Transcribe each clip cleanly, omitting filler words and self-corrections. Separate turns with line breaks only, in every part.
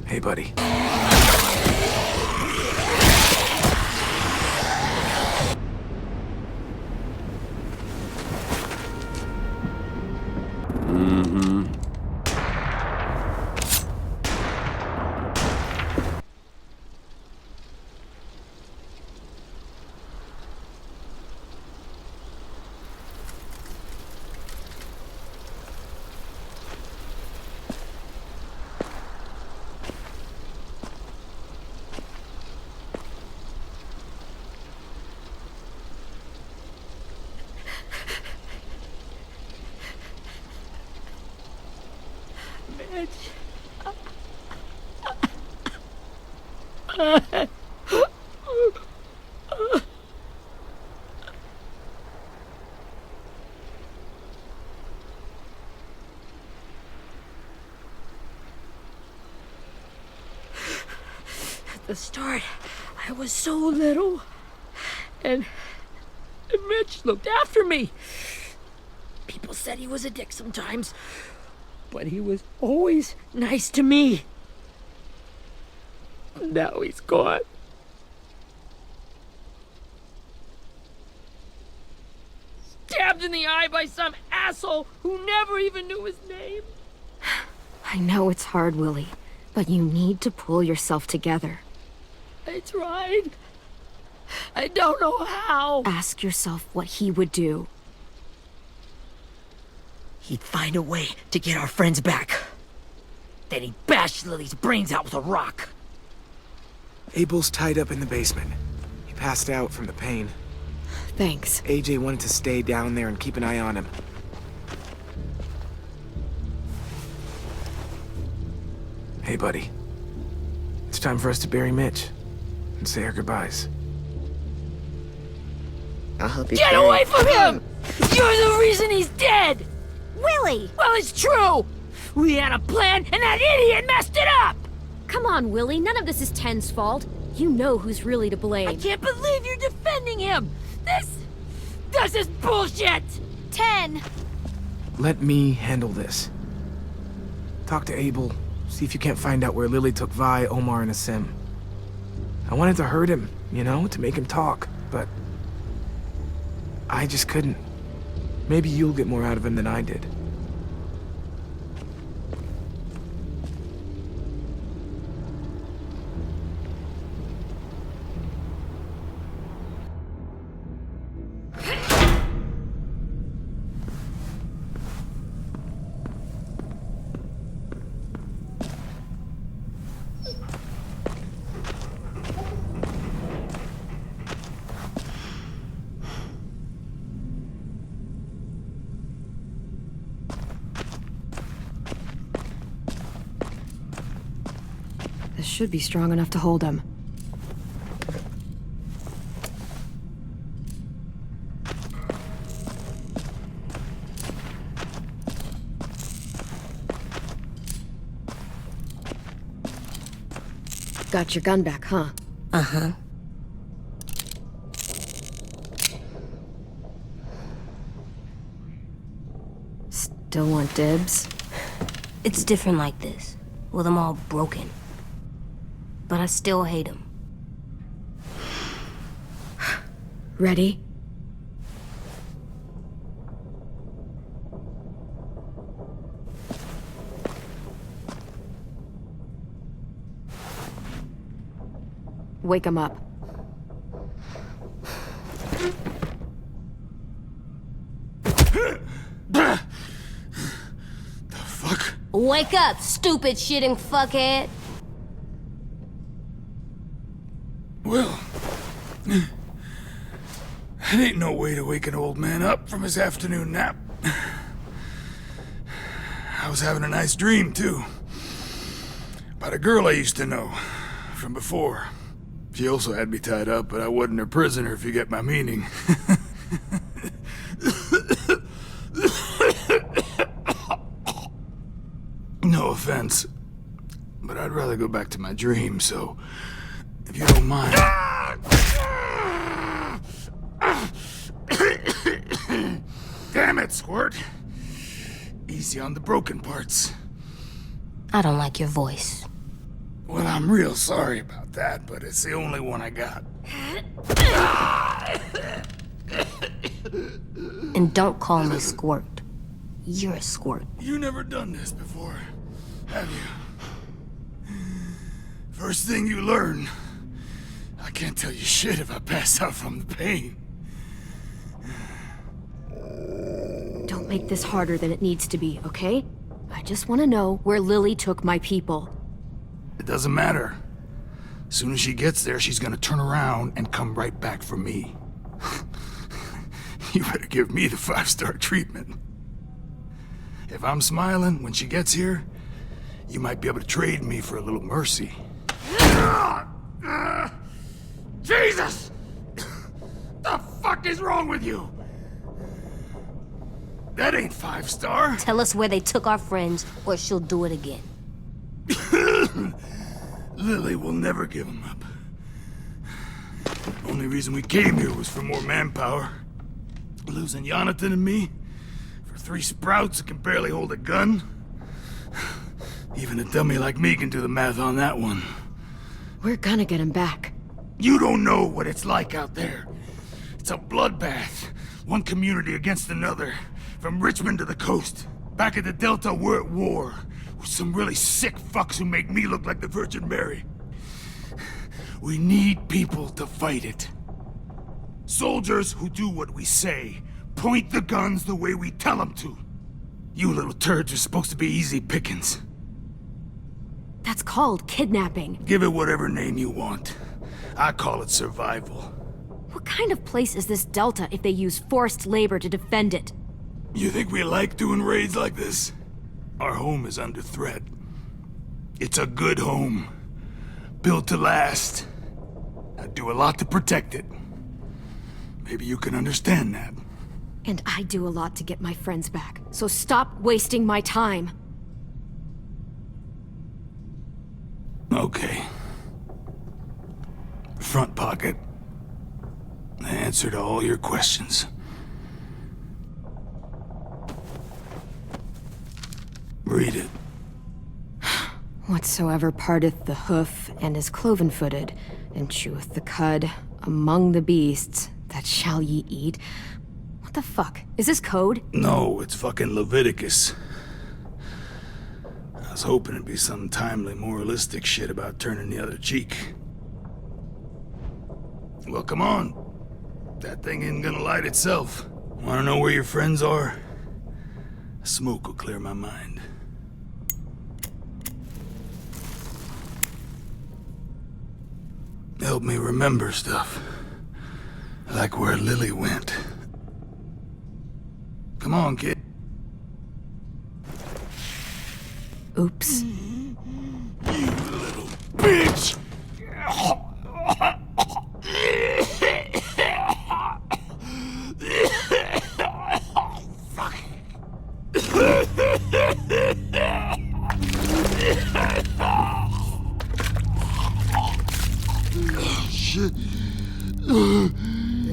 Hey, buddy.
At the start, I was so little, and Mitch looked after me. People said he was a dick sometimes, but he was always nice to me. Now he's gone. Stabbed in the eye by some asshole who never even knew his name.
I know it's hard, Willie, but you need to pull yourself together.
I tried. I don't know how.
Ask yourself what he would do.
He'd find a way to get our friends back. Then he'd bash Lily's brains out with a rock.
Abel's tied up in the basement. He passed out from the pain.
Thanks.
AJ wanted to stay down there and keep an eye on him. Hey, buddy. It's time for us to bury Mitch and say our goodbyes.
I'll help you.
Get away from him! You're the reason he's dead!
Willie!
Well, it's true! We had a plan and that idiot messed it up!
Come on, Willie. None of this is Ten's fault. You know who's really to blame.
I can't believe you're defending him! This is bullshit!
10!
Let me handle this. Talk to Abel. See if you can't find out where Lily took Vi, Omar, and Asim. I wanted to hurt him, you know, to make him talk, but I just couldn't. Maybe you'll get more out of him than I did.
This should be strong enough to hold him. Got your gun back, huh?
Uh-huh.
Still want dibs?
It's different like this, with them all broken. But I still hate him.
Ready? Wake him up.
The fuck?
Wake up, stupid shitting fuckhead!
Well, that ain't no way to wake an old man up from his afternoon nap. I was having a nice dream, too. About a girl I used to know from before. She also had me tied up, but I wasn't her prisoner, if you get my meaning. No offense, but I'd rather go back to my dream, so if you don't mind. Damn it, Squirt. Easy on the broken parts.
I don't like your voice.
Well, I'm real sorry about that, but it's the only one I got.
And don't call me Squirt. You're a squirt.
You never done this before, have you? First thing you learn, I can't tell you shit if I pass out from the pain.
Don't make this harder than it needs to be, okay? I just want to know where Lily took my people.
It doesn't matter. As soon as she gets there, she's gonna turn around and come right back for me. You better give me the 5-star treatment. If I'm smiling when she gets here, you might be able to trade me for a little mercy. Jesus! The fuck is wrong with you? That ain't 5-star.
Tell us where they took our friends, or she'll do it again.
Lily will never give them up. Only reason we came here was for more manpower. Losing Jonathan and me for 3 sprouts that can barely hold a gun. Even a dummy like me can do the math on that one.
We're gonna get him back.
You don't know what it's like out there. It's a bloodbath. One community against another. From Richmond to the coast. Back at the Delta, we're at war. With some really sick fucks who make me look like the Virgin Mary. We need people to fight it. Soldiers who do what we say. Point the guns the way we tell them to. You little turds are supposed to be easy pickings.
That's called kidnapping.
Give it whatever name you want. I call it survival.
What kind of place is this Delta if they use forced labor to defend it?
You think we like doing raids like this? Our home is under threat. It's a good home. Built to last. I do a lot to protect it. Maybe you can understand that.
And I do a lot to get my friends back. So stop wasting my time.
Okay. Front pocket. The answer to all your questions. Read it.
Whatsoever parteth the hoof and is cloven-footed, and cheweth the cud among the beasts, that shall ye eat. What the fuck? Is this code?
No, it's fucking Leviticus. I was hoping it'd be some timely, moralistic shit about turning the other cheek. Well, come on. That thing isn't gonna light itself. Wanna know where your friends are? Smoke will clear my mind. Help me remember stuff. Like where Lily went. Come on, kid.
Oops.
You little bitch! Shit.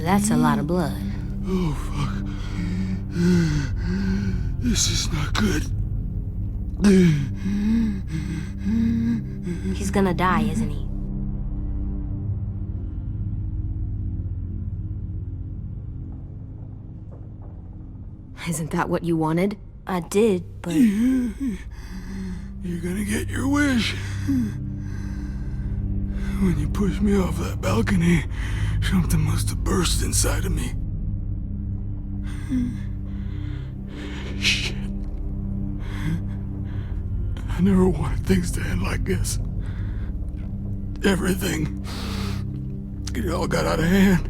That's a lot of blood.
Oh, fuck. This is not good.
He's gonna die, isn't he?
Isn't that what you wanted?
I did, but...
You're gonna get your wish. When you pushed me off that balcony, something must have burst inside of me. Shit. I never wanted things to end like this. Everything. It all got out of hand.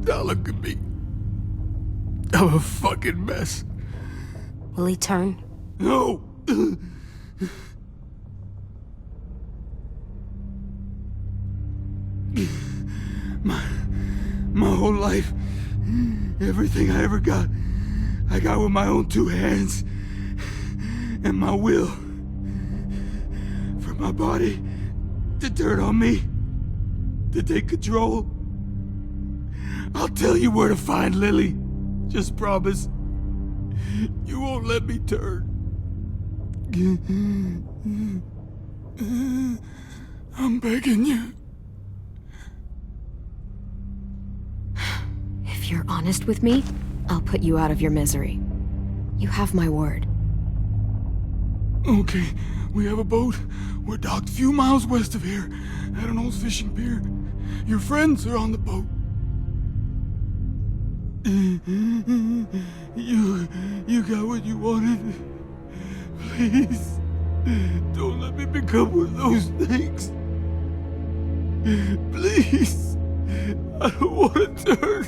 Now look at me. I'm a fucking mess.
Will he turn?
No! My whole life, everything I ever got, I got with my own 2 hands and my will. For my body to turn on me, to take control. I'll tell you where to find Lily. Just promise. You won't let me turn. I'm begging you.
If you're honest with me, I'll put you out of your misery. You have my word.
Okay, we have a boat. We're docked a few miles west of here, at an old fishing pier. Your friends are on the boat. You got what you wanted. Please, don't let me become one of those things. Please, I don't want to turn.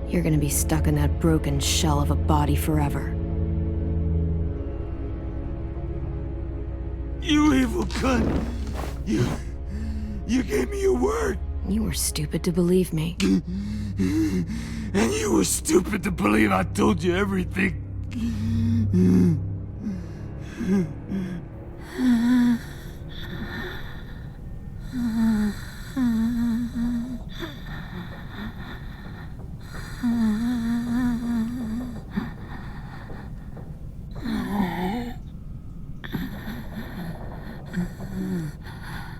You're gonna be stuck in that broken shell of a body forever.
You evil cunt! You gave me your word!
You were stupid to believe me.
And you were stupid to believe I told you everything.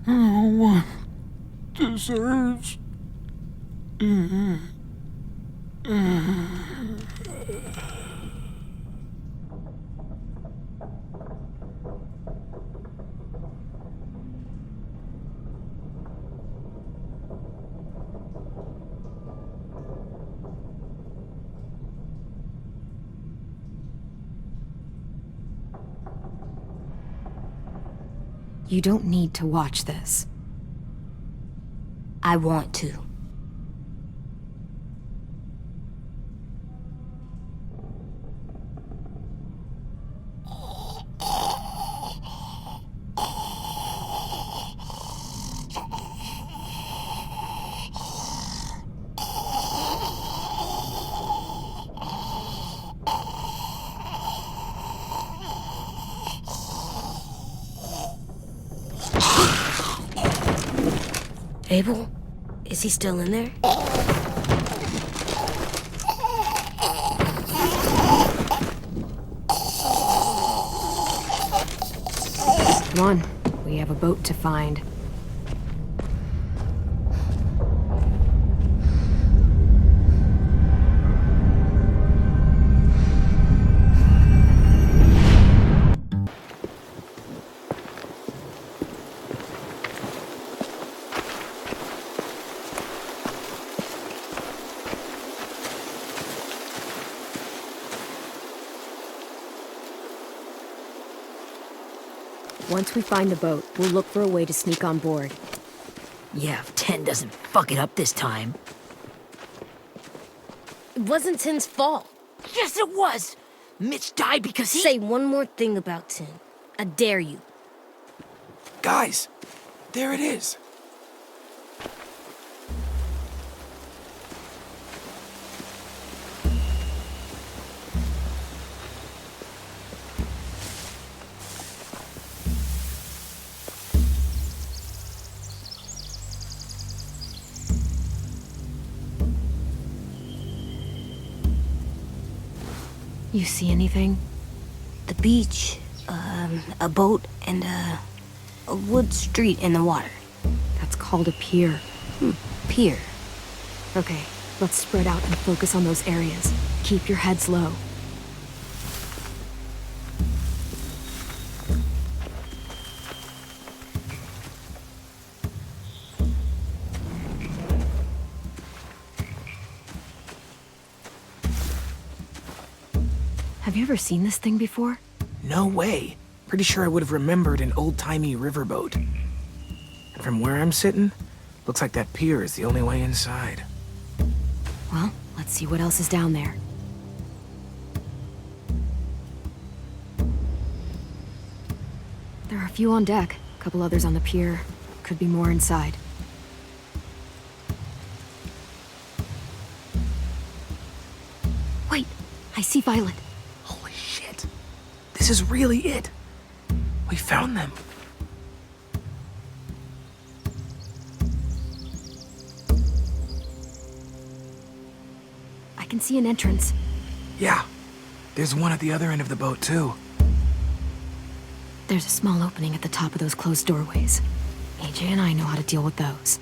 No one deserves.
You don't need to watch this.
I want to. Abel? Is he still in there?
Come on, we have a boat to find. Once we find the boat, we'll look for a way to sneak on board.
Yeah, if 10 doesn't fuck it up this time.
It wasn't Tin's fault.
Yes, it was! Mitch died because he—
Say one more thing about Tin. I dare you.
Guys, there it is.
You see anything?
The beach, a boat, and a wood street in the water.
That's called a pier.
Pier.
Okay, let's spread out and focus on those areas. Keep your heads low. Have you ever seen this thing before?
No way. Pretty sure I would have remembered an old-timey riverboat. And from where I'm sitting, looks like that pier is the only way inside.
Well, let's see what else is down there. There are a few on deck, a couple others on the pier. Could be more inside. Wait, I see Violet.
Holy shit. This is really it. We found them.
I can see an entrance.
Yeah. There's one at the other end of the boat, too.
There's a small opening at the top of those closed doorways. AJ and I know how to deal with those.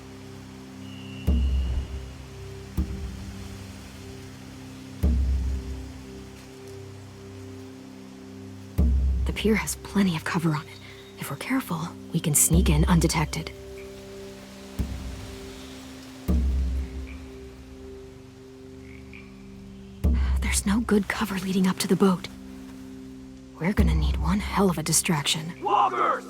The pier has plenty of cover on it. If we're careful, we can sneak in undetected. There's no good cover leading up to the boat. We're gonna need one hell of a distraction.
Walkers!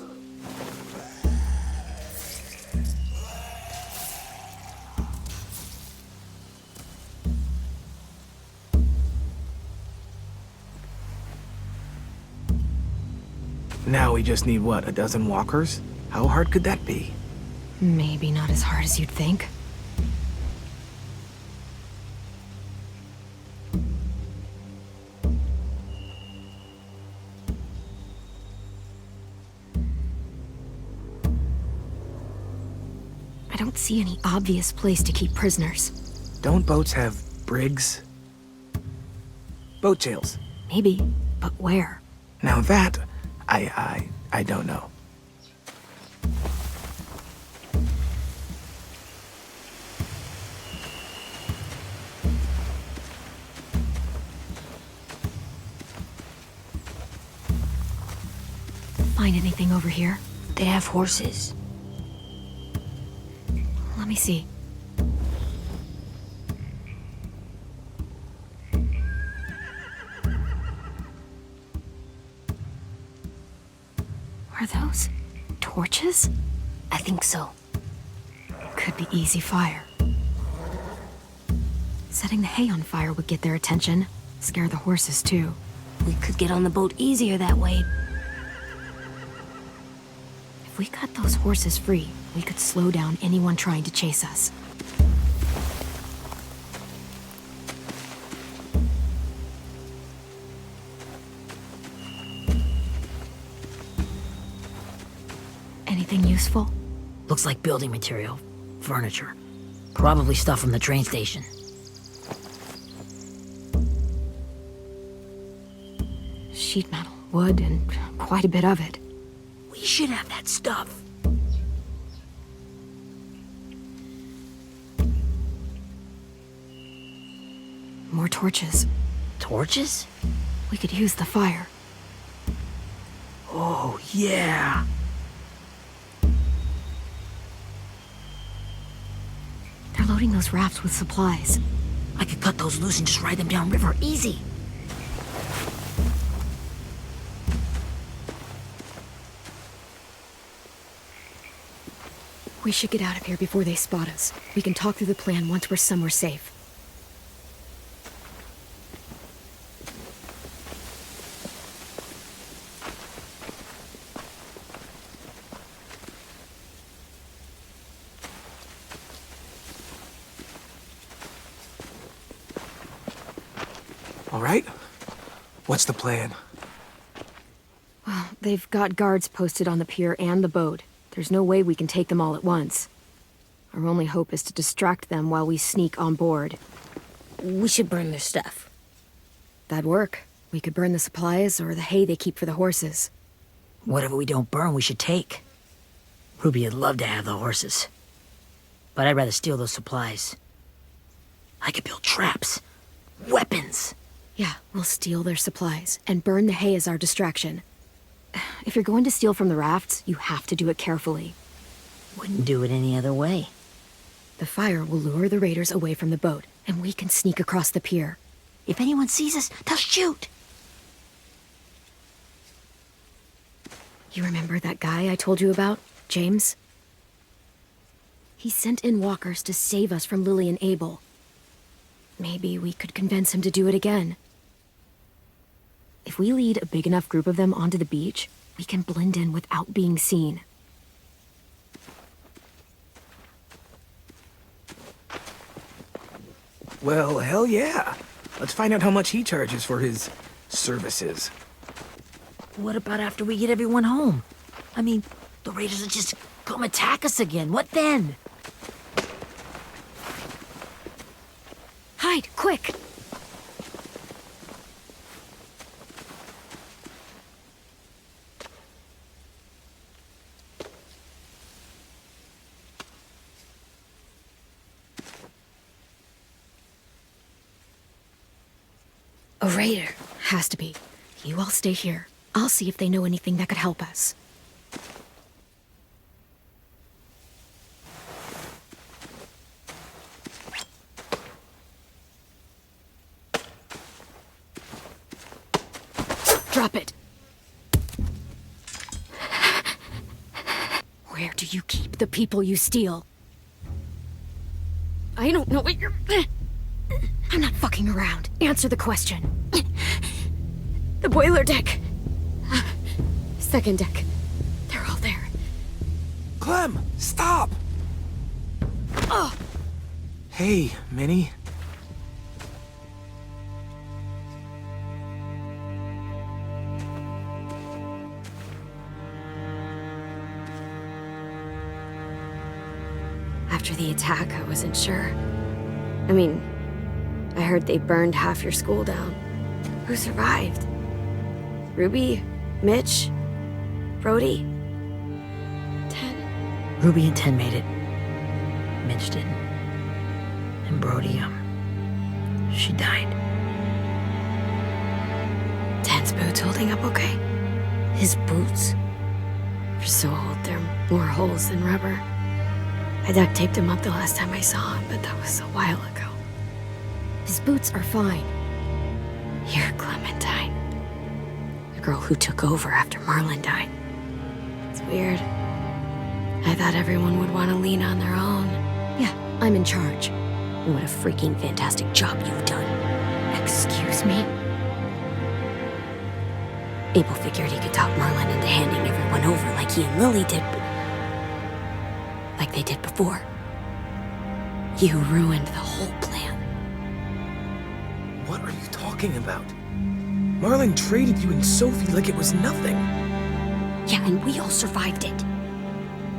Now we just need, what, a dozen walkers? How hard could that be?
Maybe not as hard as you'd think. I don't see any obvious place to keep prisoners.
Don't boats have brigs? Boat jails.
Maybe, but where?
Now that, I don't know.
Find anything over here?
They have horses.
Let me see. Are those torches?
I think so.
Could be easy fire. Setting the hay on fire would get their attention. Scare the horses, too.
We could get on the boat easier that way.
If we cut those horses free, we could slow down anyone trying to chase us. Anything useful?
Looks like building material. Furniture. Probably stuff from the train station.
Sheet metal, wood, and quite a bit of it.
We should have that stuff.
More torches.
Torches?
We could use the fire.
Oh, yeah.
They're loading those rafts with supplies.
I could cut those loose and just ride them downriver easy.
We should get out of here before they spot us. We can talk through the plan once we're somewhere safe.
All right? What's the plan?
Well, they've got guards posted on the pier and the boat. There's no way we can take them all at once. Our only hope is to distract them while we sneak on board.
We should burn their stuff.
That'd work. We could burn the supplies or the hay they keep for the horses.
Whatever we don't burn, we should take. Ruby would love to have the horses. But I'd rather steal those supplies. I could build traps. Weapons.
Yeah, we'll steal their supplies and burn the hay as our distraction. If you're going to steal from the rafts, you have to do it carefully.
Wouldn't do it any other way.
The fire will lure the raiders away from the boat, and we can sneak across the pier.
If anyone sees us, they'll shoot.
You remember that guy I told you about, James? He sent in walkers to save us from Lily and Abel. Maybe we could convince him to do it again. If we lead a big enough group of them onto the beach, we can blend in without being seen.
Well, hell yeah. Let's find out how much he charges for his services.
What about after we get everyone home? I mean, the raiders will just come attack us again. What then?
Hide, quick! A raider. Has to be. You all stay here. I'll see if they know anything that could help us. Drop it. Where do you keep the people you steal? I don't know what you're... I'm not fucking around. Answer the question. The boiler deck. Second deck. They're all there.
Clem, stop!
Oh!
Hey, Minnie.
After the attack, I wasn't sure. I mean, I heard they burned half your school down. Who survived? Ruby? Mitch? Brody? 10?
Ruby and 10 made it. Mitch didn't. And Brody, she died.
10's boots holding up okay?
His boots?
They're so old, they're more holes than rubber. I duct taped him up the last time I saw him, but that was a while ago. His boots are fine. You're Clementine. The girl who took over after Marlon died. It's weird. I thought everyone would want to lean on their own. Yeah, I'm in charge.
What a freaking fantastic job you've done.
Excuse me?
Abel figured he could talk Marlon into handing everyone over like he and Lily did, but like they did before. You ruined the whole plan.
What are you talking about? Marlon traded you and Sophie like it was nothing.
Yeah, and we all survived it.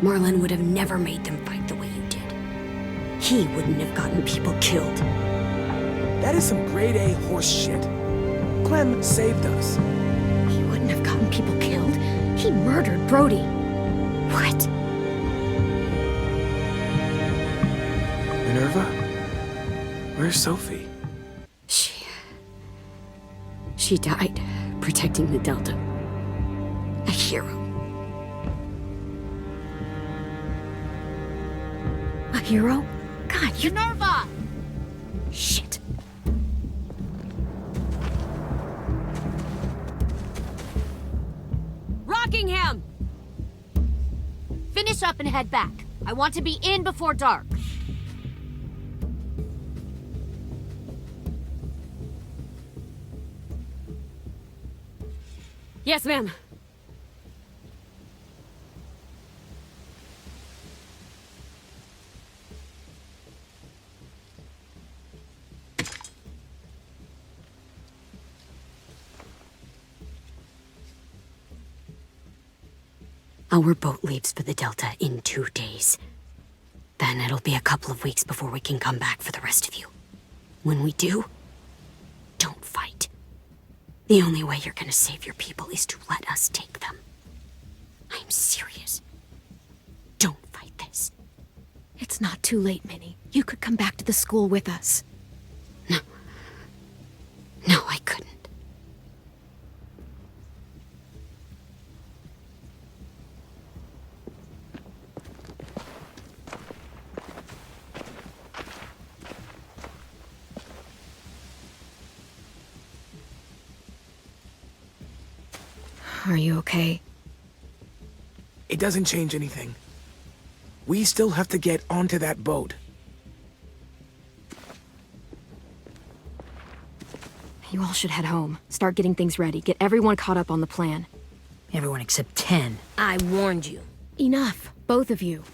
Marlon would have never made them fight the way you did. He wouldn't have gotten people killed.
That is some grade A horse shit. Clem saved us.
He wouldn't have gotten people killed. He murdered Brody.
What?
Minerva? Where's Sophie?
She died protecting the Delta. A hero. A hero? God, you...
Minerva!
Shit.
Rockingham! Finish up and head back. I want to be in before dark.
Yes, ma'am.
Our boat leaves for the Delta in 2 days. Then it'll be a couple of weeks before we can come back for the rest of you. When we do, don't fight. The only way you're gonna save your people is to let us take them. I'm serious. Don't fight this.
It's not too late, Minnie. You could come back to the school with us.
No, I couldn't.
Are you okay?
It doesn't change anything. We still have to get onto that boat.
You all should head home. Start getting things ready. Get everyone caught up on the plan.
Everyone except 10.
I warned you.
Enough, both of you.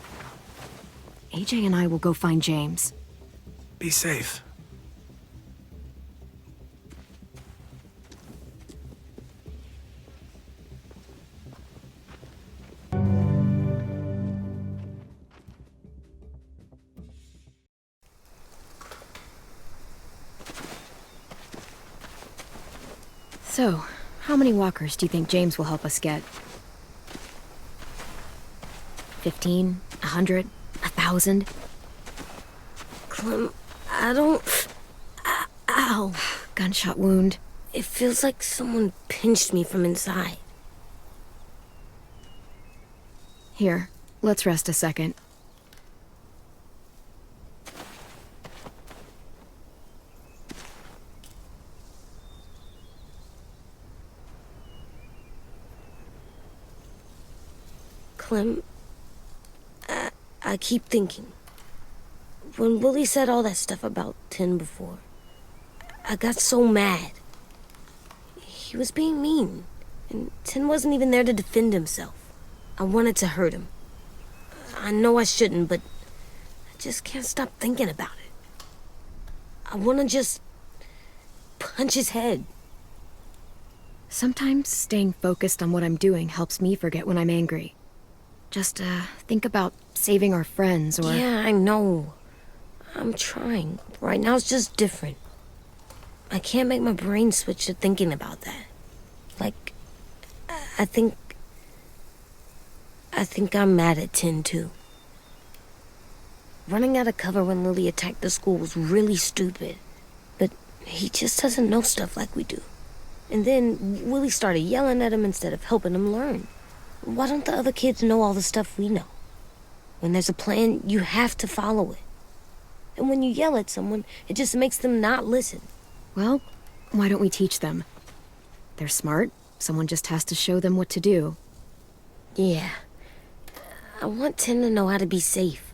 AJ and I will go find James.
Be safe.
So, how many walkers do you think James will help us get? 15? 100? 1,000?
Clem, I don't...
Ow! Gunshot wound.
It feels like someone pinched me from inside.
Here, let's rest a second.
Clem, I keep thinking. When Willie said all that stuff about Tin before, I got so mad. He was being mean, and Tin wasn't even there to defend himself. I wanted to hurt him. I know I shouldn't, but I just can't stop thinking about it. I want to just punch his head.
Sometimes staying focused on what I'm doing helps me forget when I'm angry. Just, think about saving our friends or...
Yeah, I know. I'm trying. Right now it's just different. I can't make my brain switch to thinking about that. Like, I think I'm mad at Tin, too. Running out of cover when Lily attacked the school was really stupid. But he just doesn't know stuff like we do. And then Willie started yelling at him instead of helping him learn. Why don't the other kids know all the stuff we know? When there's a plan, you have to follow it. And when you yell at someone, it just makes them not listen.
Well, why don't we teach them? They're smart. Someone just has to show them what to do.
Yeah. I want Tin to know how to be safe.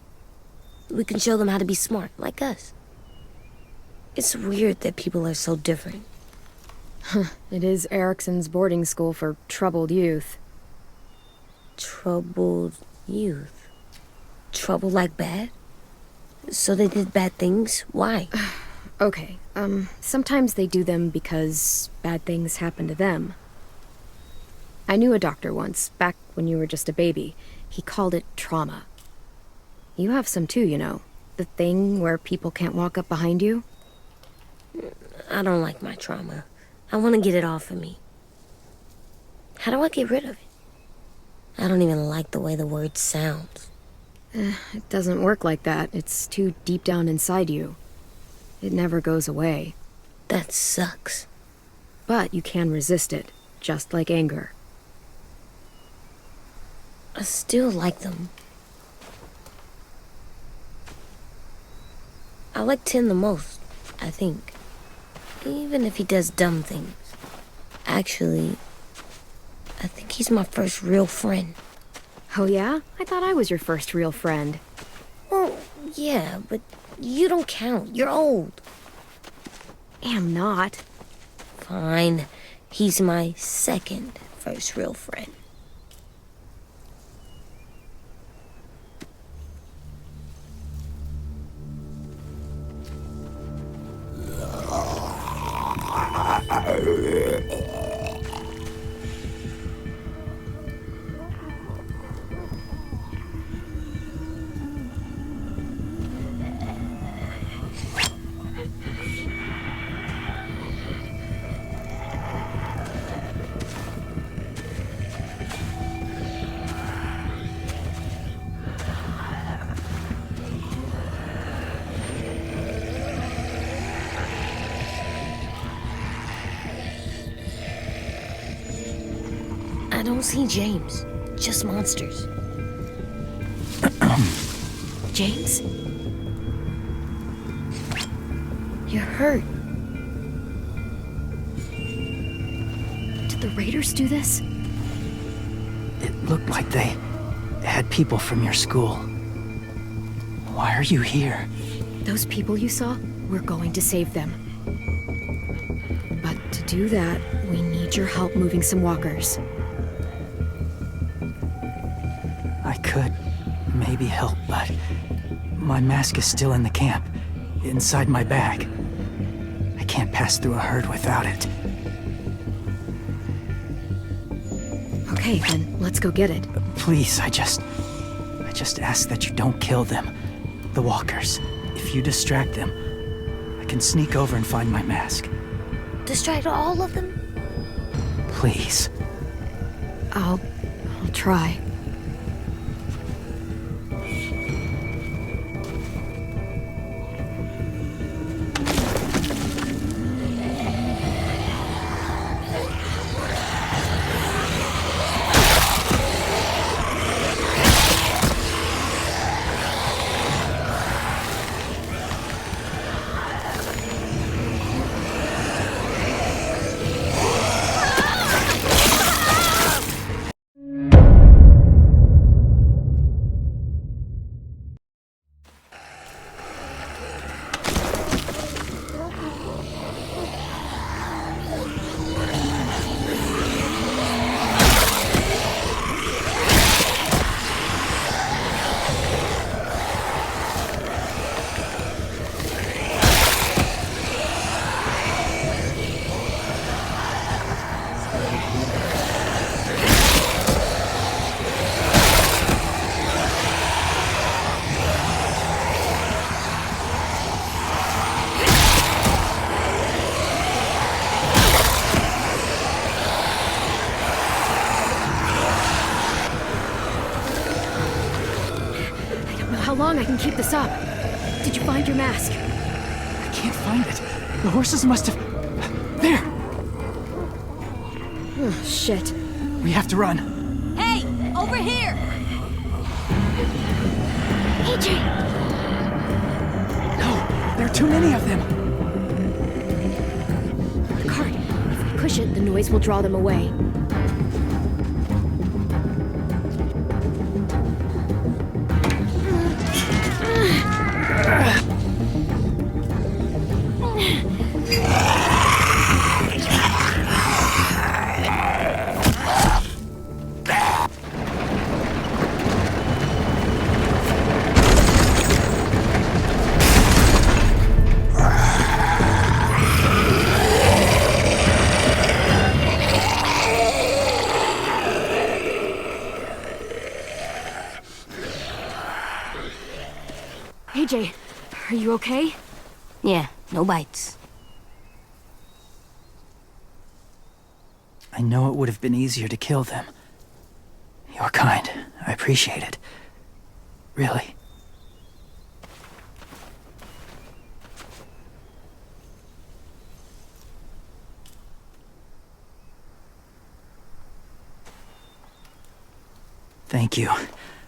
We can show them how to be smart, like us. It's weird that people are so different.
It is Erickson's boarding school for troubled youth.
Troubled youth? Trouble like bad? So they did bad things? Why?
Okay, sometimes they do them because bad things happen to them. I knew a doctor once, back when you were just a baby. He called it trauma. You have some too, you know. The thing where people can't walk up behind you.
I don't like my trauma. I want to get it off of me. How do I get rid of it? I don't even like the way the word sounds.
It doesn't work like that. It's too deep down inside you. It never goes away.
That sucks.
But you can resist it, just like anger.
I still like them. I like Tin the most, I think. Even if he does dumb things. Actually, I think he's my first real friend.
Oh yeah? I thought I was your first real friend.
Well, yeah, but you don't count. You're old.
Am not.
Fine. He's my second first real friend. I don't see James, just monsters.
James? You're hurt. Did the raiders do this?
It looked like they had people from your school. Why are you here?
Those people you saw, we're going to save them. But to do that, we need your help moving some walkers.
I could maybe help, but my mask is still in the camp, inside my bag. I can't pass through a herd without it.
Okay, then let's go get it.
Please, I just ask that you don't kill them. The walkers. If you distract them, I can sneak over and find my mask.
Distract all of them?
Please.
I'll try. long I can keep this up. Did you find your mask?
I can't find it. The horses must have... There!
Oh, shit.
We have to run.
Hey! Over here!
AJ!
No, there are too many of them.
The cart. If we push it, the noise will draw them away. AJ, are you okay?
Yeah, no bites.
I know it would have been easier to kill them. You're kind. I appreciate it. Really. Thank you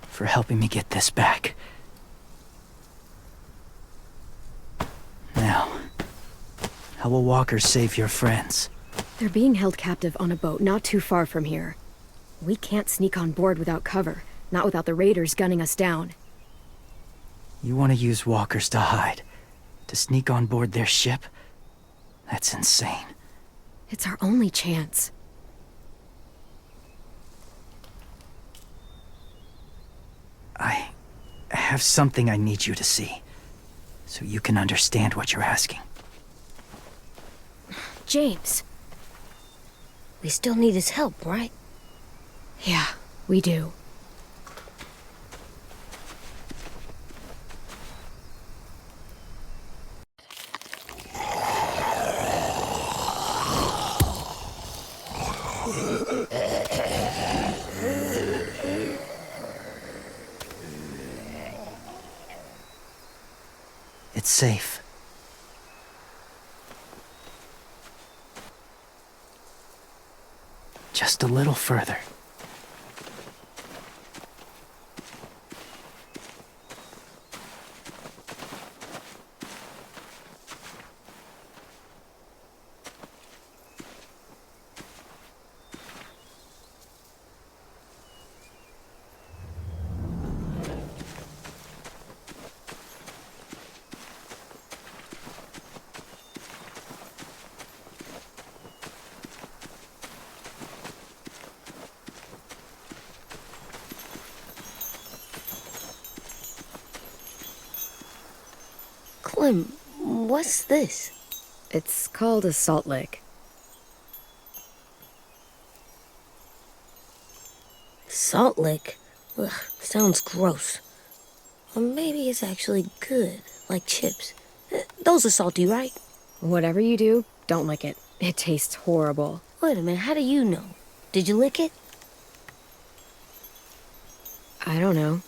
for helping me get this back. Now, how will walkers save your friends?
They're being held captive on a boat not too far from here. We can't sneak on board without cover, not without the raiders gunning us down.
You want to use walkers to hide? To sneak on board their ship? That's insane.
It's our only chance.
I have something I need you to see, so you can understand what you're asking.
James.
We still need his help, right?
Yeah, we do.
It's safe. Just a little further.
Clem, what's this?
It's called a salt lick.
Salt lick? Ugh, sounds gross. Or maybe it's actually good, like chips. Those are salty, right?
Whatever you do, don't lick it. It tastes horrible.
Wait a minute, how do you know? Did you lick it?
I don't know.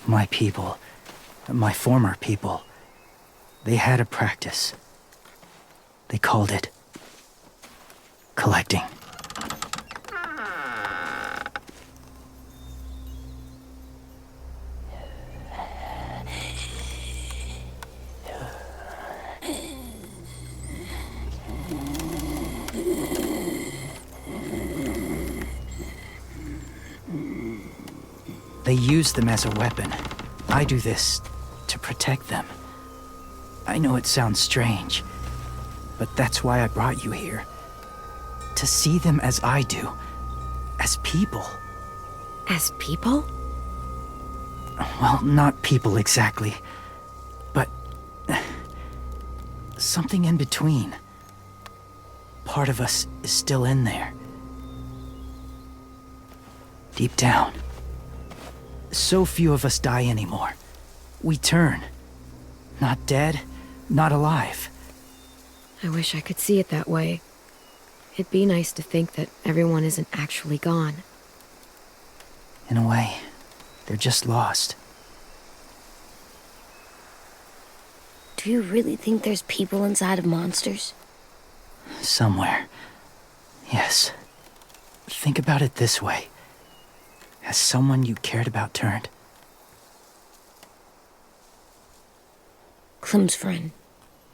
My people, my former people, they had a practice. They called it collecting. They use them as a weapon. I do this to protect them. I know it sounds strange, but that's why I brought you here. To see them as I do. As people.
As people?
Well, not people exactly, but something in between. Part of us is still in there, Deep down. So few of us die anymore. We turn. Not dead, not alive.
I wish I could see it that way. It'd be nice to think that everyone isn't actually gone.
In a way, they're just lost.
Do you really think there's people inside of monsters?
Somewhere. Yes. Think about it this way. Has someone you cared about turned?
Clem's friend,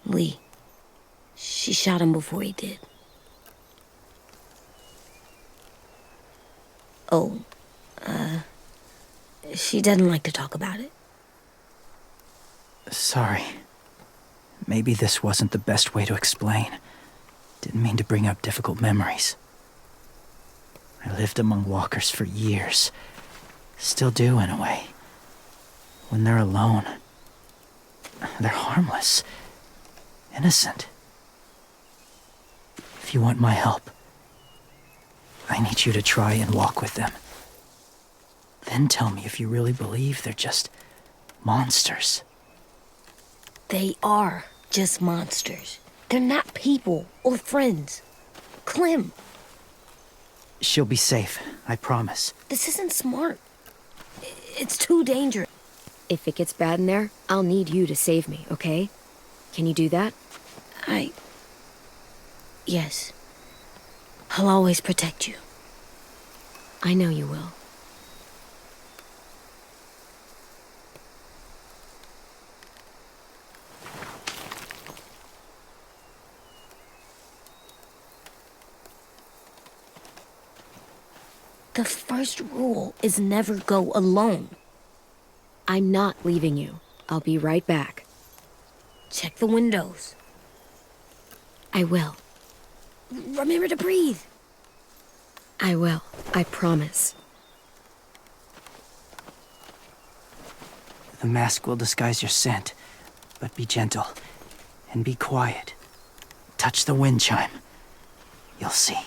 Lee. She shot him before he did. Oh, she doesn't like to talk about it.
Sorry. Maybe this wasn't the best way to explain. Didn't mean to bring up difficult memories. I lived among walkers for years. Still do, in a way. When they're alone, they're harmless. Innocent. If you want my help, I need you to try and walk with them. Then tell me if you really believe they're just monsters.
They are just monsters. They're not people or friends. Clem,
She'll be safe, I promise.
this isn't smart. It's too dangerous.
If it gets bad in there, I'll need you to save me, okay? Can you do that?
Yes. I'll always protect you.
I know you will.
The first rule is never go alone.
I'm not leaving you. I'll be right back.
Check the windows.
I will.
Remember to breathe.
I will. I promise.
The mask will disguise your scent, but be gentle and be quiet. Touch the wind chime. You'll see.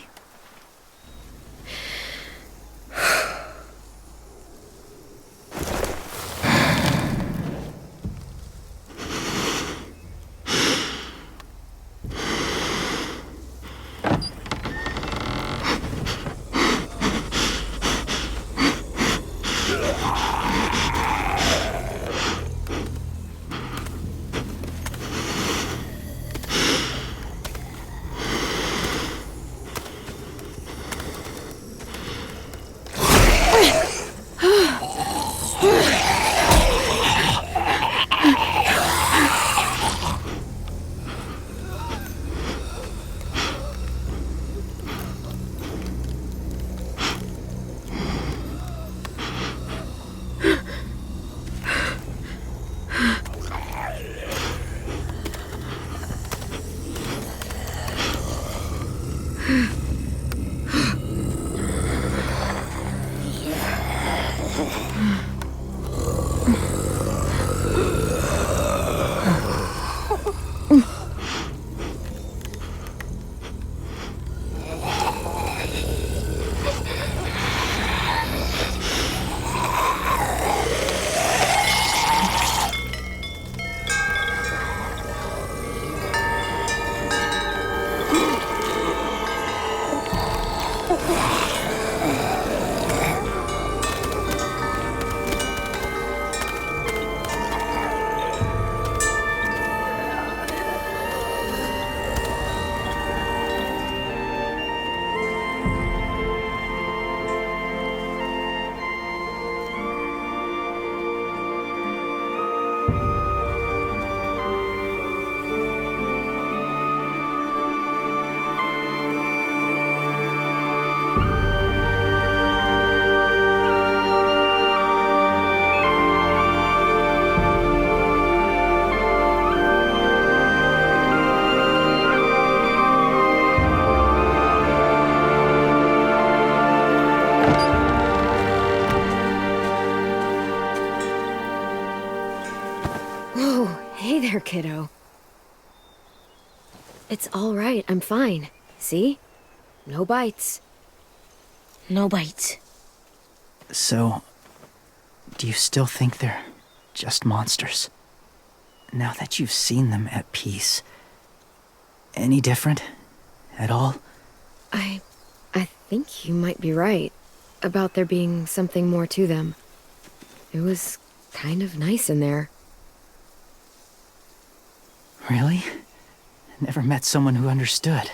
Hey there, kiddo. It's all right. I'm fine. See? No bites.
No bites.
So, do you still think they're just monsters? Now that you've seen them at peace, any different at all?
I think you might be right about there being something more to them. It was kind of nice in there.
Really? Never met someone who understood.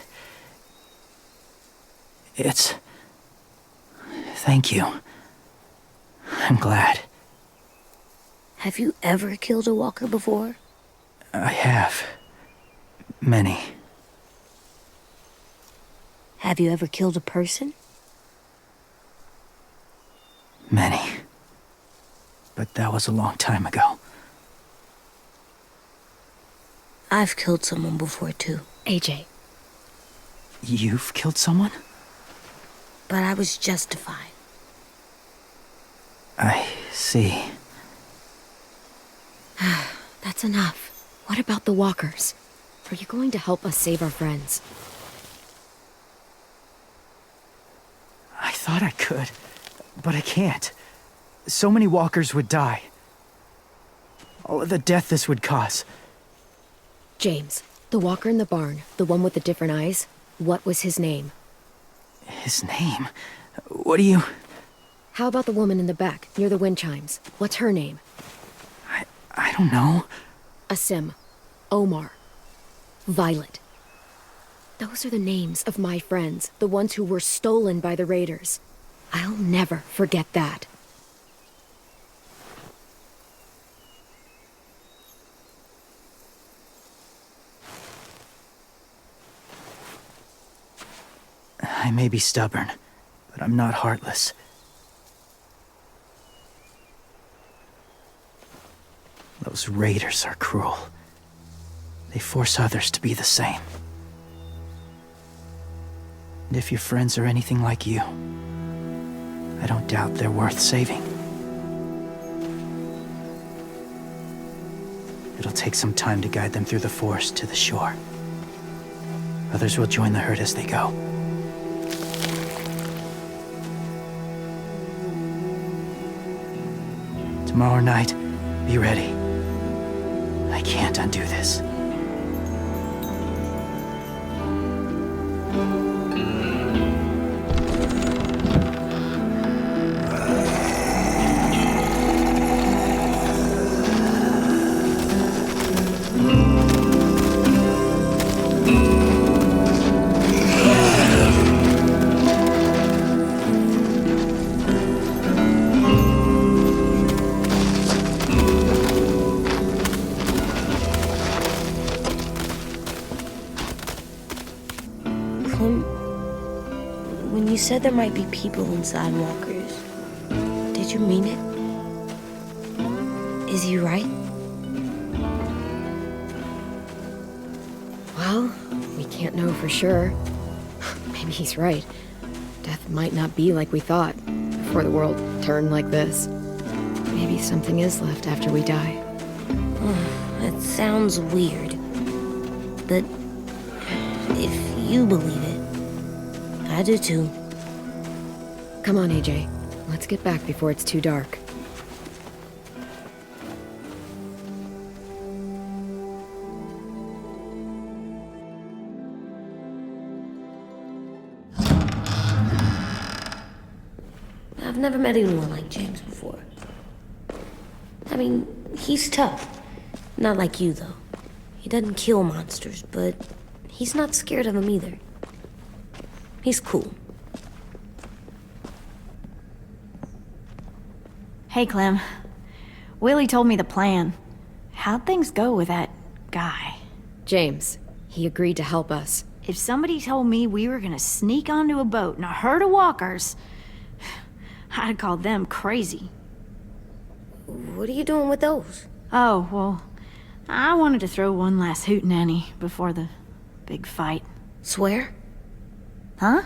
Thank you. I'm glad.
Have you ever killed a walker before?
I have. Many.
Have you ever killed a person?
Many. But that was a long time ago.
I've killed someone before, too.
AJ.
You've killed someone?
But I was justified.
I see.
That's enough. What about the walkers? Are you going to help us save our friends?
I thought I could, but I can't. So many walkers would die. All of the death this would cause.
James, the walker in the barn, the one with the different eyes, what was his name?
His name? What do you...
How about the woman in the back, near the wind chimes? What's her name?
I don't know.
Asim. Omar. Violet. Those are the names of my friends, the ones who were stolen by the raiders. I'll never forget that.
I may be stubborn, but I'm not heartless. Those raiders are cruel. They force others to be the same. And if your friends are anything like you, I don't doubt they're worth saving. It'll take some time to guide them through the forest to the shore. Others will join the herd as they go. Tomorrow night, be ready. I can't undo this.
When you said there might be people inside walkers, did you mean it? Is he right?
Well, we can't know for sure. Maybe he's right. Death might not be like we thought, before the world turned like this. Maybe something is left after we die.
It sounds weird, but if you believe it, I do too.
Come on, AJ. Let's get back before it's too dark.
I've never met anyone like James before. I mean, he's tough. Not like you, though. He doesn't kill monsters, but he's not scared of them either. He's cool.
Hey, Clem. Willie told me the plan. How'd things go with that guy?
James, he agreed to help us.
If somebody told me we were gonna sneak onto a boat in a herd of walkers, I'd call them crazy.
What are you doing with those?
Oh, well, I wanted to throw one last hootenanny before the big fight.
Swear?
Huh?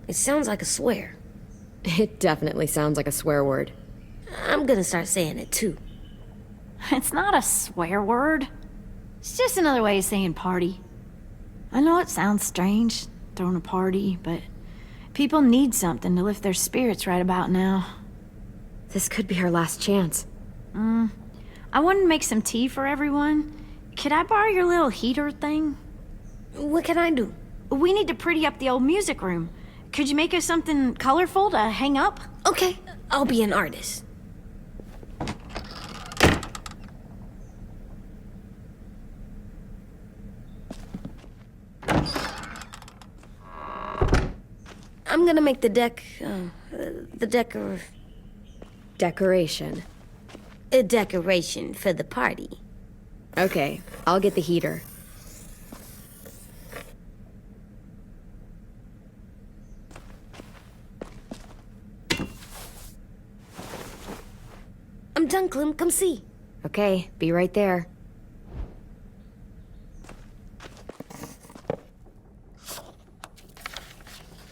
It sounds like a swear.
It definitely sounds like a swear word.
I'm gonna start saying it too.
It's not a swear word. It's just another way of saying party. I know it sounds strange, throwing a party, but people need something to lift their spirits right about now.
This could be our last chance.
I wanted to make some tea for everyone. Could I borrow your little heater thing?
What can I do?
We need to pretty up the old music room. Could you make us something colorful to hang up?
Okay, I'll be an artist. I'm gonna make the
Decoration.
a decoration for the party.
Okay, I'll get the heater.
I'm done, Clem. Come see.
Okay, be right there.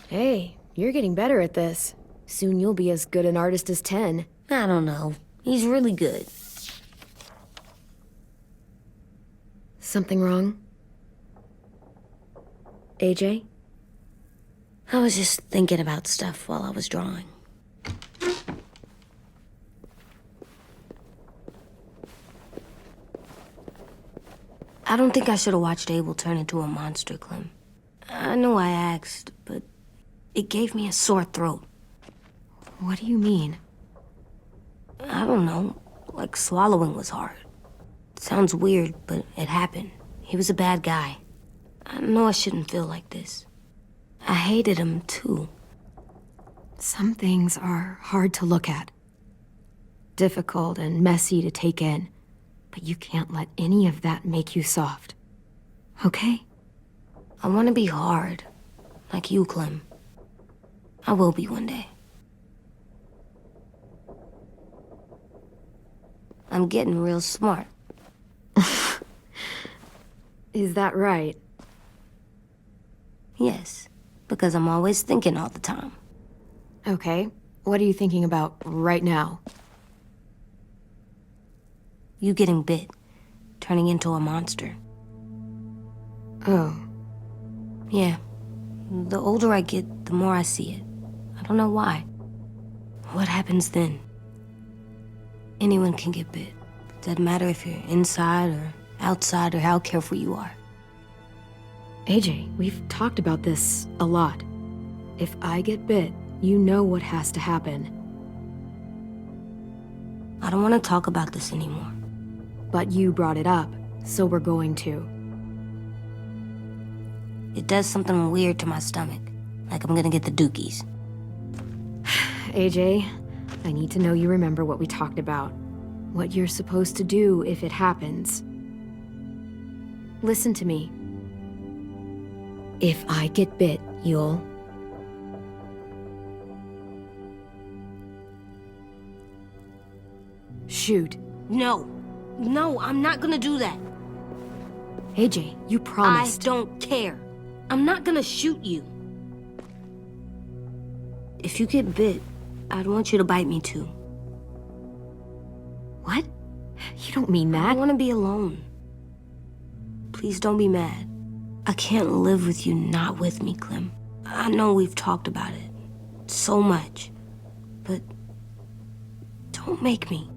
Hey, you're getting better at this. Soon you'll be as good an artist as 10.
I don't know. He's really good.
Something wrong? AJ?
I was just thinking about stuff while I was drawing. I don't think I should have watched Abel turn into a monster, Clem. I know I asked, but it gave me a sore throat.
What do you mean?
I don't know. Like swallowing was hard. Sounds weird, but it happened. He was a bad guy. I know I shouldn't feel like this. I hated him, too.
Some things are hard to look at. Difficult and messy to take in. But you can't let any of that make you soft. Okay?
I want to be hard. Like you, Clem. I will be one day. I'm getting real smart.
Is that right?
Yes, because I'm always thinking all the time.
Okay. What are you thinking about right now?
You getting bit, turning into a monster.
Oh.
Yeah. The older I get, the more I see it. I don't know why. What happens then? Anyone can get bit. Doesn't matter if you're inside or outside or how careful you are.
AJ, we've talked about this a lot. If I get bit, you know what has to happen.
I don't want to talk about this anymore.
But you brought it up, so we're going to.
It does something weird to my stomach. Like I'm gonna get the dookies.
AJ, I need to know you remember what we talked about. What you're supposed to do if it happens. Listen to me. If I get bit, you'll... shoot.
No. No, I'm not gonna do that.
AJ, you promised.
I don't care. I'm not gonna shoot you. If you get bit, I'd want you to bite me too.
What? You don't mean
I
that.
don't want to be alone. Please don't be mad. I can't live with you not with me, Clem. I know we've talked about it so much, but don't make me.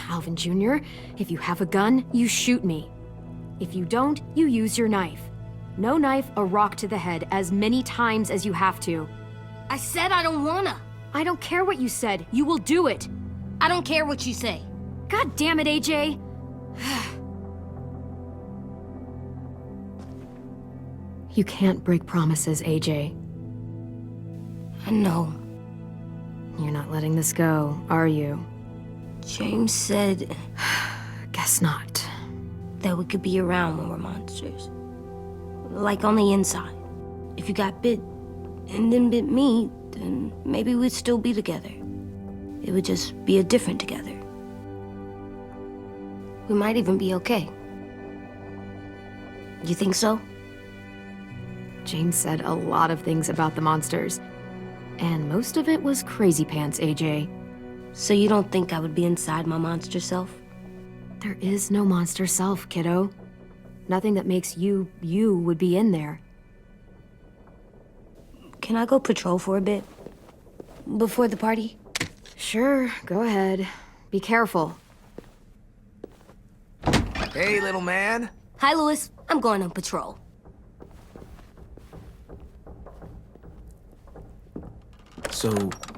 Alvin Jr., if you have a gun, you shoot me. If you don't, you use your knife. No knife, a rock to the head as many times as you have to.
I said I don't wanna.
I don't care what you said. You will do it.
I don't care what you say.
God damn it, AJ. You can't break promises, AJ.
I know.
You're not letting this go, are you?
James said
Guess not.
that we could be around when we're monsters. Like on the inside. If you got bit and then bit me, then maybe we'd still be together. It would just be a different together. We might even be okay. You think so?
James said a lot of things about the monsters. And most of it was crazy pants, AJ.
So you don't think I would be inside my monster self?
There is no monster self, kiddo. Nothing that makes you, you would be in there.
Can I go patrol for a bit? Before the party?
Sure, go ahead. Be careful.
Hey, little man.
Hi, Louis. I'm going on patrol.
So,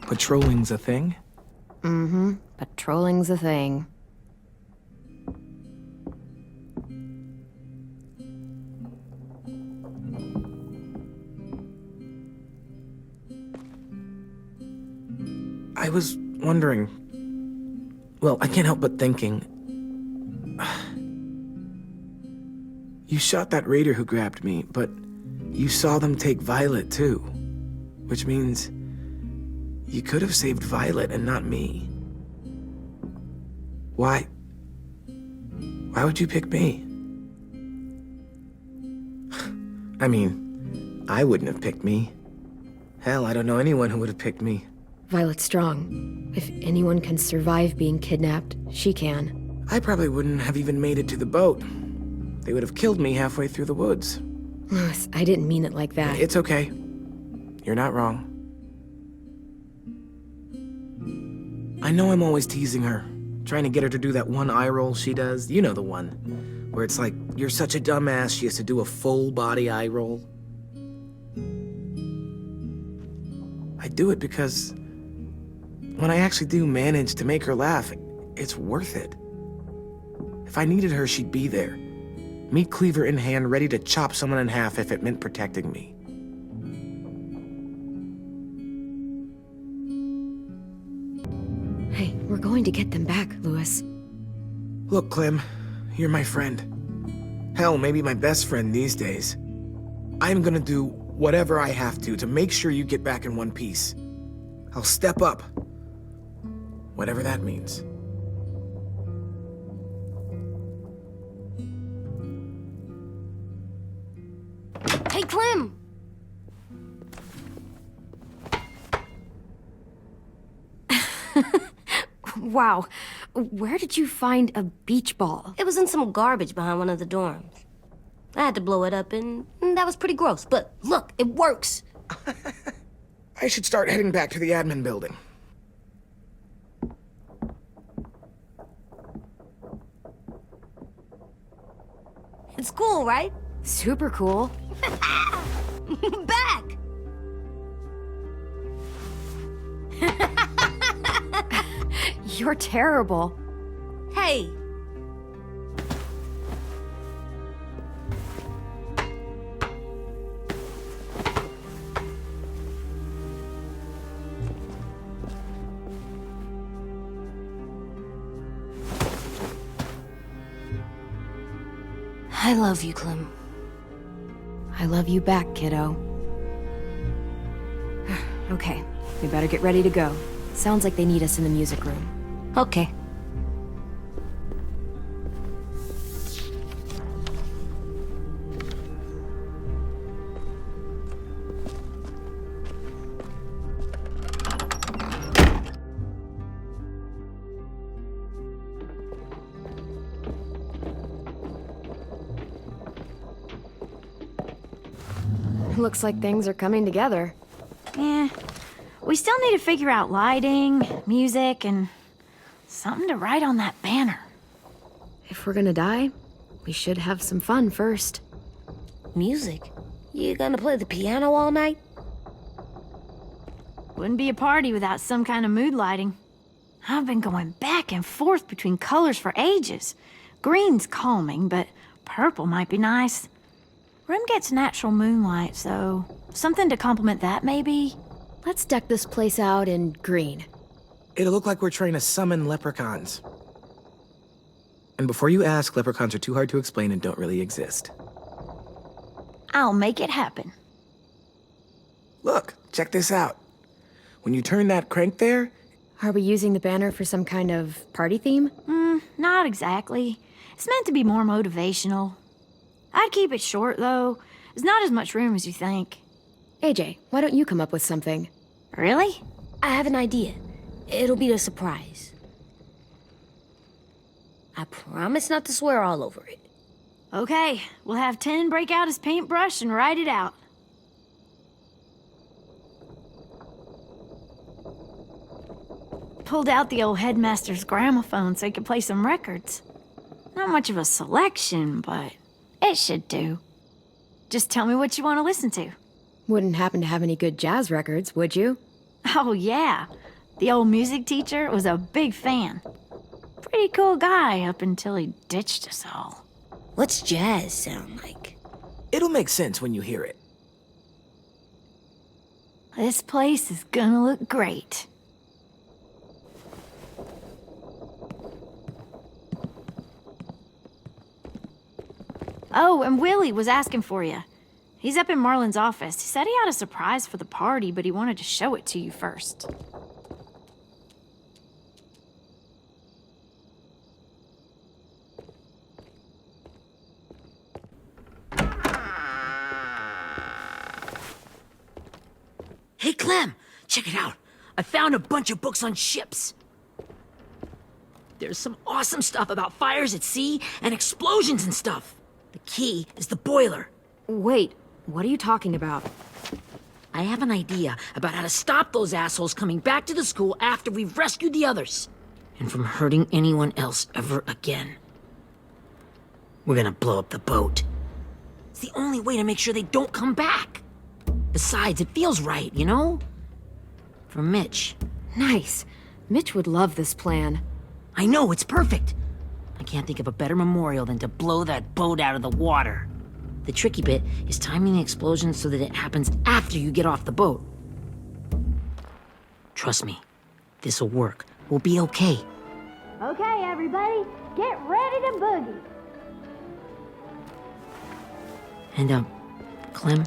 patrolling's a thing?
Mm-hmm. Patrolling's a thing.
I was wondering... Well, I can't help but thinking... You shot that raider who grabbed me, but you saw them take Violet too. Which means... You could have saved Violet and not me. Why? Why would you pick me? I mean, I wouldn't have picked me. Hell, I don't know anyone who would have picked me.
Violet's strong. If anyone can survive being kidnapped, she can.
I probably wouldn't have even made it to the boat. They would have killed me halfway through the woods.
Louis, I didn't mean it like that.
It's okay. You're not wrong. I know I'm always teasing her, trying to get her to do that one eye roll she does. You know the one, where it's like, you're such a dumbass, she has to do a full body eye roll. I do it because when I actually do manage to make her laugh, it's worth it. If I needed her, she'd be there. Meat cleaver in hand, ready to chop someone in half if it meant protecting me.
Hey, we're going to get them back, Louis.
Look, Clem, you're my friend. Hell, maybe my best friend these days. I'm gonna do whatever I have to make sure you get back in one piece. I'll step up. Whatever that means.
Hey, Clem!
Wow, where did you find a beach ball?
It was in some garbage behind one of the dorms. I had to blow it up, and that was pretty gross. But look, it works.
I should start heading back to the admin building.
It's cool, right?
Super cool.
Back!
You're terrible.
Hey! I love you, Clem.
I love you back, kiddo. Okay, we better get ready to go. Sounds like they need us in the music room.
Okay.
Looks like things are coming together.
Yeah. We still need to figure out lighting, music, and something to write on that banner.
If we're gonna die, we should have some fun first.
Music? You gonna play the piano all night?
Wouldn't be a party without some kind of mood lighting. I've been going back and forth between colors for ages. Green's calming, but purple might be nice. Room gets natural moonlight, so something to complement that, maybe?
Let's deck this place out in green.
It'll look like we're trying to summon leprechauns. And before you ask, leprechauns are too hard to explain and don't really exist.
I'll make it happen.
Look, check this out. When you turn that crank there,
Are we using the banner for some kind of party theme?
Not exactly. It's meant to be more motivational. I'd keep it short, though. There's not as much room as you think.
AJ, why don't you come up with something?
Really?
I have an idea. It'll be a surprise. I promise not to swear all over it.
Okay, we'll have 10 break out his paintbrush and write it out. pulled out the old headmaster's gramophone so he could play some records. Not much of a selection, but it should do. Just tell me what you want to listen to.
Wouldn't happen to have any good jazz records, would you?
Oh, yeah. The old music teacher was a big fan. Pretty cool guy up until he ditched us all.
What's jazz sound like?
It'll make sense when you hear it.
This place is gonna look great. Oh, and Willie was asking for you. He's up in Marlin's office. He said he had a surprise for the party, but he wanted to show it to you first.
Hey, Clem, check it out. I found a bunch of books on ships. There's some awesome stuff about fires at sea and explosions and stuff. The key is the boiler.
Wait, what are you talking about?
I have an idea about how to stop those assholes coming back to the school after we've rescued the others. And from hurting anyone else ever again. We're gonna blow up the boat. It's the only way to make sure they don't come back. Besides, it feels right, you know? For Mitch.
Nice. Mitch would love this plan.
I know, it's perfect. I can't think of a better memorial than to blow that boat out of the water. The tricky bit is timing the explosion so that it happens after you get off the boat. Trust me, this'll work. We'll be okay.
Okay, everybody, get ready to boogie.
And, Clem,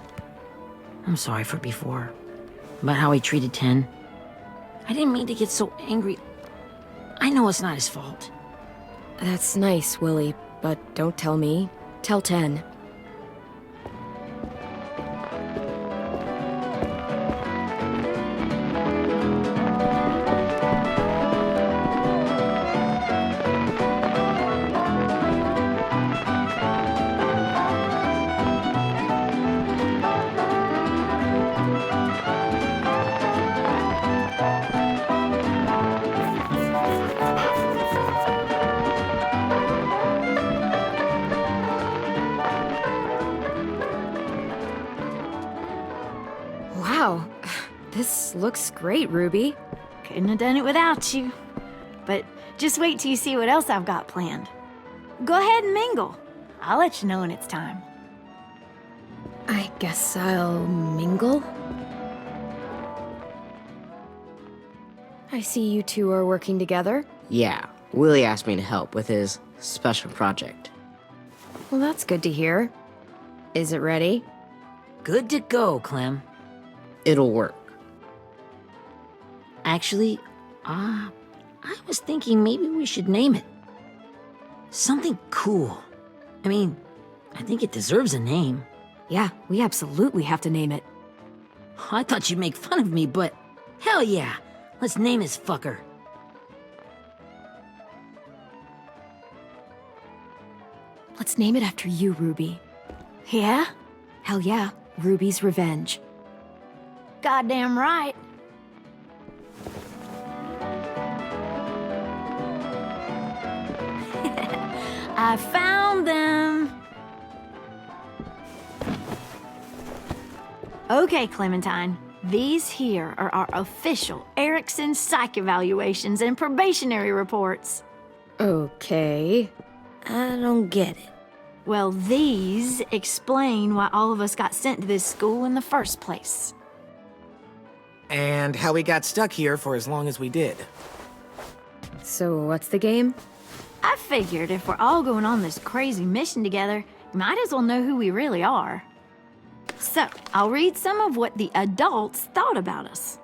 I'm sorry for before. About how he treated Ten. I didn't mean to get so angry. I know it's not his fault.
That's nice, Willie, but don't tell me. Tell 10. Wow, this looks great, Ruby.
Couldn't have done it without you. But just wait till you see what else I've got planned. Go ahead and mingle. I'll let you know when it's time.
I guess I'll mingle? I see you two are working together.
Yeah, Willie asked me to help with his special project.
Well, that's good to hear. Is it ready?
Good to go, Clem.
It'll work.
Actually, I was thinking maybe we should name it. Something cool. I mean, I think it deserves a name.
Yeah, we absolutely have to name it.
I thought you'd make fun of me, but hell yeah. Let's name this fucker.
Let's name it after you, Ruby.
Yeah?
Hell yeah, Ruby's Revenge.
Goddamn right. I found them. Okay, Clementine. These here are our official Erickson psych evaluations and probationary reports.
Okay.
I don't get it.
Well, these explain why all of us got sent to this school in the first place.
And how we got stuck here for as long as we did.
So what's the game?
I figured if we're all going on this crazy mission together, we might as well know who we really are. So, I'll read some of what the adults thought about us.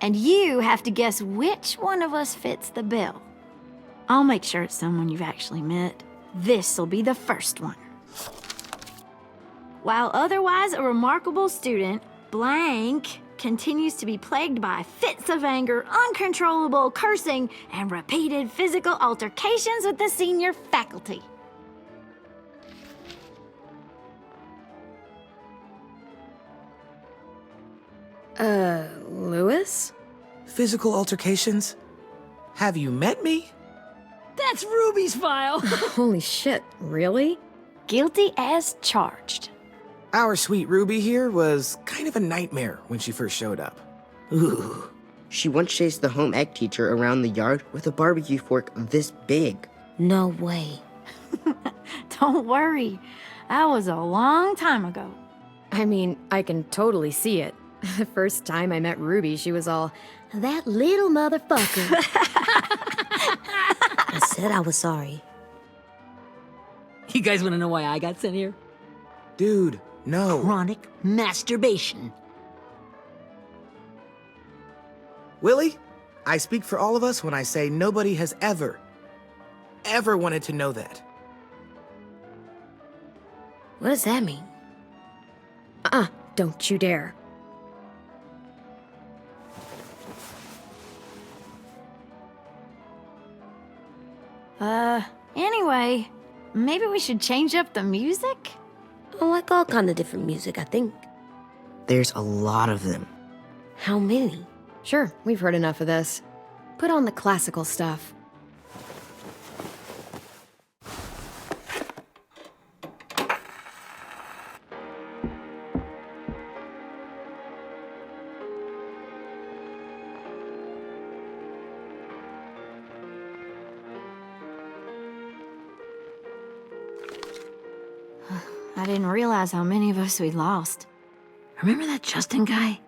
And you have to guess which one of us fits the bill. I'll make sure it's someone you've actually met. This'll be the first one. While otherwise a remarkable student, blank continues to be plagued by fits of anger, uncontrollable cursing, and repeated physical altercations with the senior faculty.
Lewis?
Physical altercations? Have you met me?
That's Ruby's file.
Holy shit, really?
Guilty as charged.
Our sweet Ruby here was kind of a nightmare when she first showed up. Ooh.
She once chased the home ec teacher around the yard with a barbecue fork this big.
No way.
Don't worry. That was a long time ago.
I mean, I can totally see it. The first time I met Ruby, she was all, that little motherfucker.
I said I was sorry.
You guys want to know why I got sent here?
Dude, no.
Chronic masturbation.
Willie, I speak for all of us when I say nobody has ever wanted to know that.
What does that mean?
Don't you dare.
Anyway, maybe we should change up the music?
I like all kind of different music, I think.
There's a lot of them.
How many?
Sure, we've heard enough of this. Put on the classical stuff.
I didn't realize how many of us we'd lost.
Remember that Justin guy?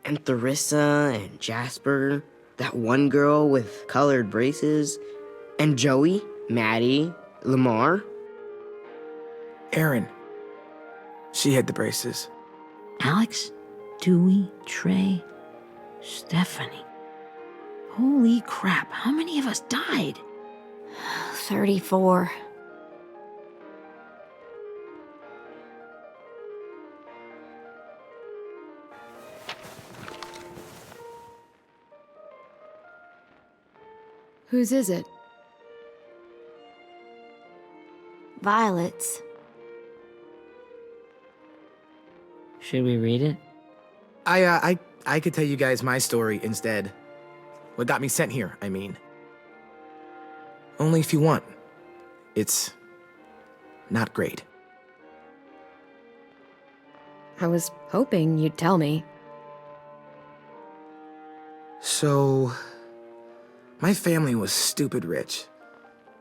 And Theresa and Jasper, that one girl with colored braces, and Joey, Maddie, Lamar.
Erin. She had the braces.
Alex, Dewey, Trey, Stephanie. Holy crap, how many of us died?
34.
Whose is it?
Violet's.
Should we read it?
I could tell you guys my story instead. What got me sent here, I mean. Only if you want. It's not great.
I was hoping you'd tell me.
So, my family was stupid rich.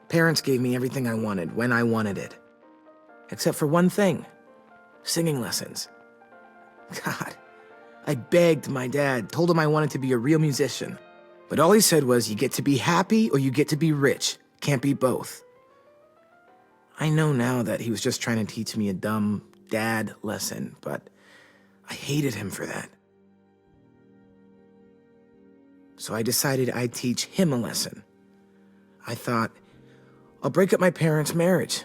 Parents gave me everything I wanted when I wanted it. Except for one thing. Singing lessons. God, I begged my dad, told him I wanted to be a real musician. But all he said was, you get to be happy or you get to be rich. Can't be both. I know now that he was just trying to teach me a dumb dad lesson, but I hated him for that. So I decided I'd teach him a lesson. I thought, I'll break up my parents' marriage.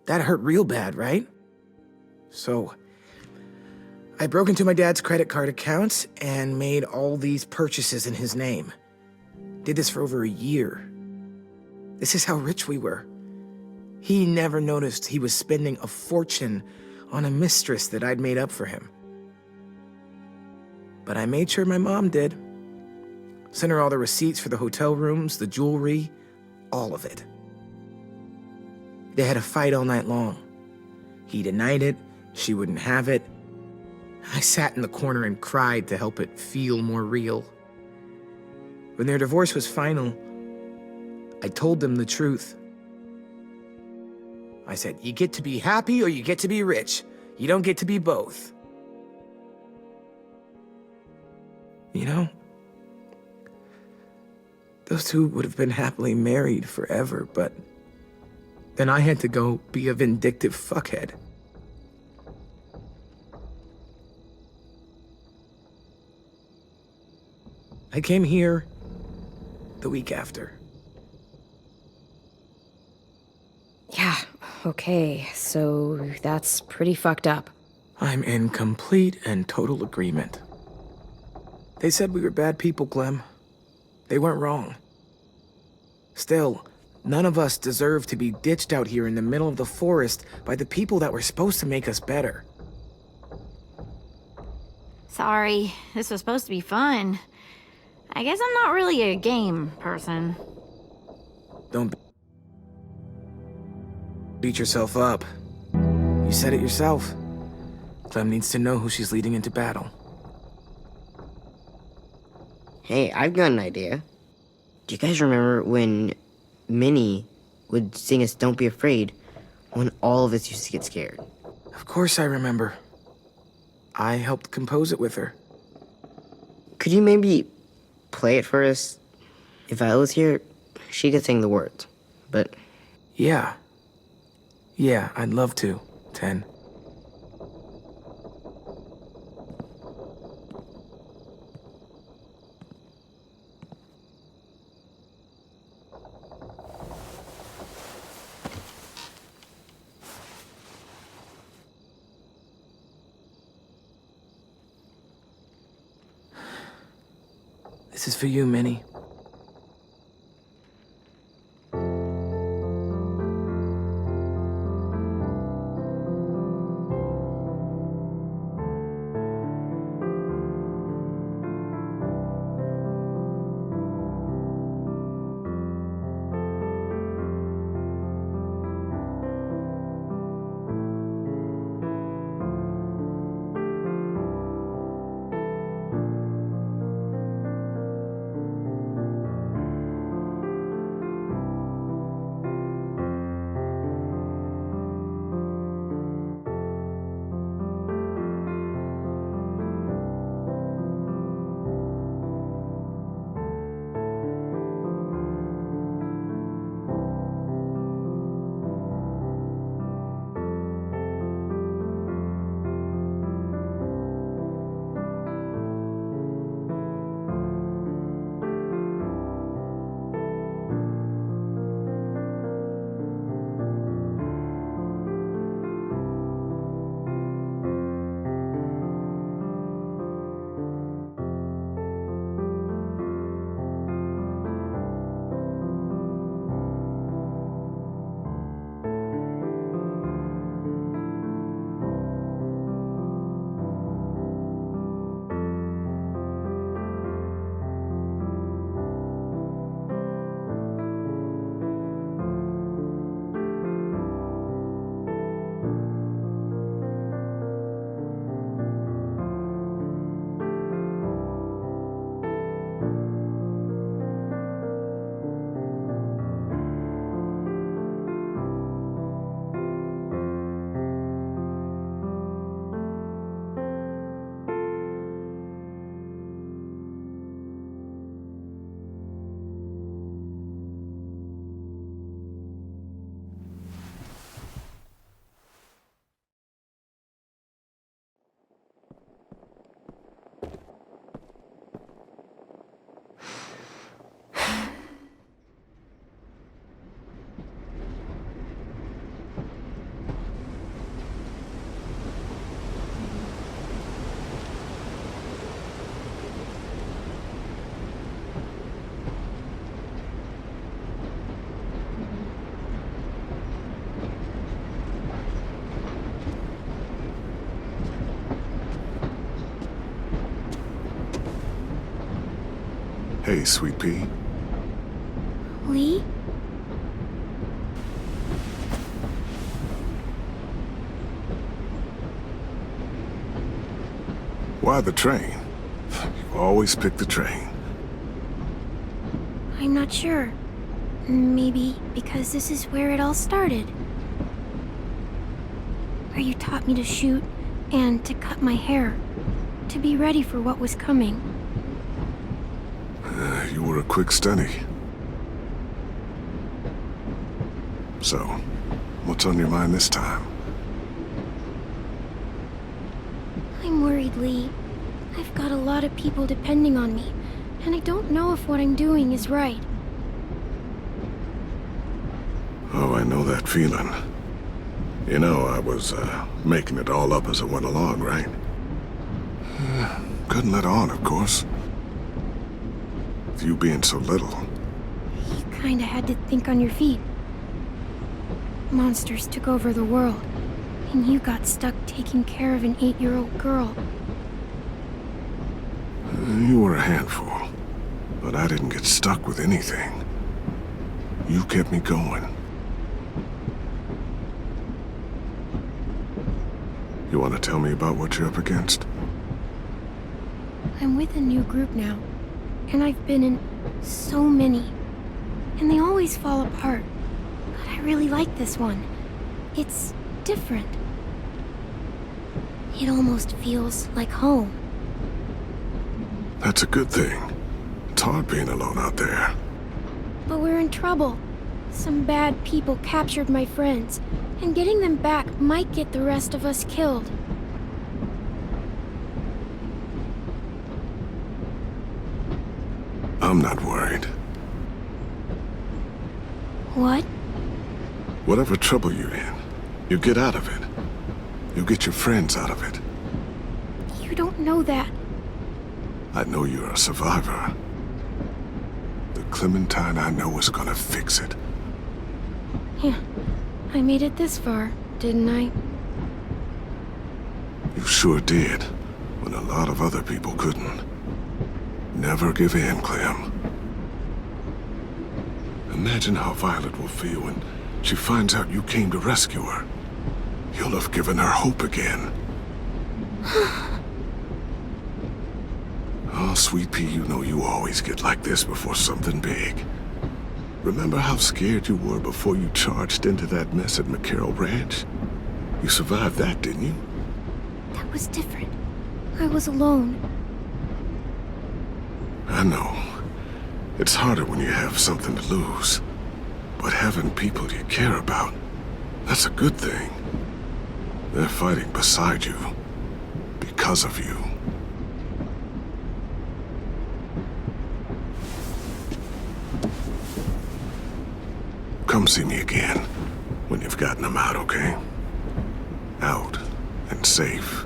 That hurt real bad, right? So I broke into my dad's credit card accounts and made all these purchases in his name. Did this for over a year. This is how rich we were. He never noticed he was spending a fortune on a mistress that I'd made up for him. But I made sure my mom did. Sent her all the receipts for the hotel rooms, the jewelry, all of it. They had a fight all night long. He denied it, she wouldn't have it. I sat in the corner and cried to help it feel more real. When their divorce was final, I told them the truth. I said, you get to be happy or you get to be rich. You don't get to be both. You know, those two would have been happily married forever, but then I had to go be a vindictive fuckhead. I came here the week after.
Yeah, okay, so that's pretty fucked up.
I'm in complete and total agreement. They said we were bad people, Clem. They weren't wrong. Still, none of us deserve to be ditched out here in the middle of the forest by the people that were supposed to make us better.
Sorry, this was supposed to be fun. I guess I'm not really a game person.
Don't beat yourself up. You said it yourself. Clem needs to know who she's leading into battle.
Hey, I've got an idea. Do you guys remember when Minnie would sing us Don't Be Afraid when all of us used to get scared?
Of course I remember. I helped compose it with her.
Could you maybe play it for us? If I was here, she could sing the words, but...
Yeah. Yeah, I'd love to, 10. This is for you, Minnie.
Hey, Sweet Pea.
Lee?
Why the train? You always pick the train.
I'm not sure. Maybe because this is where it all started. Where you taught me to shoot and to cut my hair. To be ready for what was coming.
You were a quick study. So, what's on your mind this time?
I'm worried, Lee. I've got a lot of people depending on me, and I don't know if what I'm doing is right.
Oh, I know that feeling. You know, I was, making it all up as I went along, right? Couldn't let on, of course. With you being so little.
You kinda had to think on your feet. Monsters took over the world, and you got stuck taking care of an 8-year-old girl.
You were a handful. But I didn't get stuck with anything. You kept me going. You want to tell me about what you're up against?
I'm with a new group now, and I've been in so many, and they always fall apart. But I really like this one. It's different. It almost feels like home.
That's a good thing. It's hard being alone out there.
But we're in trouble. Some bad people captured my friends, and getting them back might get the rest of us killed.
I'm not worried.
What?
Whatever trouble you're in, you get out of it. You get your friends out of it.
You don't know that.
I know you're a survivor. The Clementine I know is gonna fix it.
Yeah, I made it this far, didn't I?
You sure did, when a lot of other people couldn't. Never give in, Clem. Imagine how Violet will feel when she finds out you came to rescue her. You'll have given her hope again. Oh, Sweet Pea, you know you always get like this before something big. Remember how scared you were before you charged into that mess at McCarroll Ranch? You survived that, didn't you?
That was different. I was alone.
I know. It's harder when you have something to lose. But having people you care about, that's a good thing. They're fighting beside you. Because of you. Come see me again when you've gotten them out, okay? Out and safe.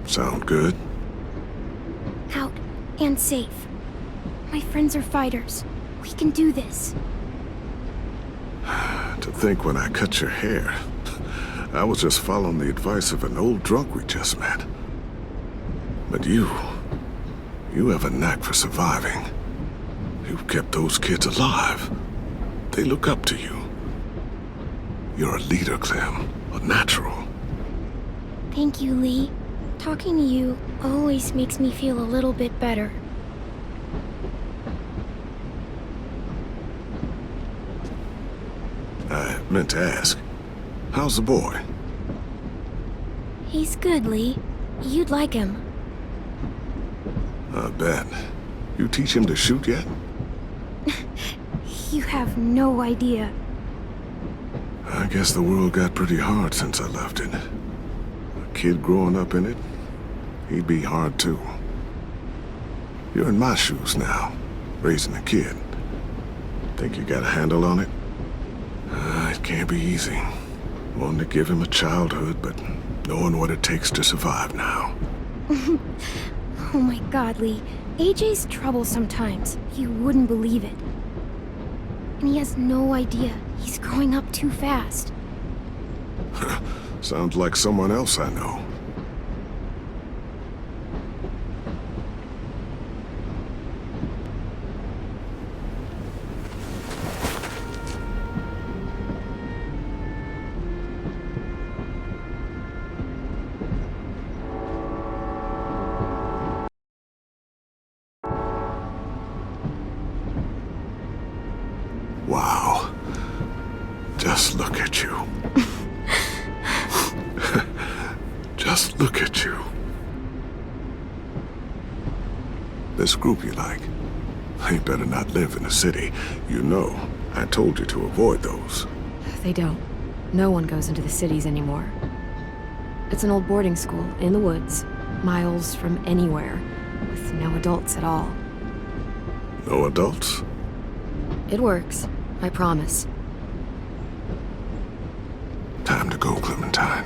Sound good?
Out and safe. My friends are fighters. We can do this.
To think when I cut your hair, I was just following the advice of an old drunk we just met. But you have a knack for surviving. You've kept those kids alive. They look up to you. You're a leader, Clem. A natural.
Thank you, Lee. Talking to you always makes me feel a little bit better.
I meant to ask, how's the boy?
He's good, Lee. You'd like him.
I bet. You teach him to shoot yet?
You have no idea.
I guess the world got pretty hard since I left it. A kid growing up in it, he'd be hard too. You're in my shoes now, raising a kid. Think you got a handle on it? It can't be easy. Wanting to give him a childhood, but knowing what it takes to survive now.
Oh my god, Lee. AJ's trouble sometimes. You wouldn't believe it. And he has no idea. He's growing up too fast.
Sounds like someone else I know. Wow. Just look at you. Just look at you. This group you like, they better not live in the city. You know, I told you to avoid those.
They don't. No one goes into the cities anymore. It's an old boarding school in the woods, miles from anywhere, with no adults at all.
No adults?
It works, I promise.
Time to go, Clementine.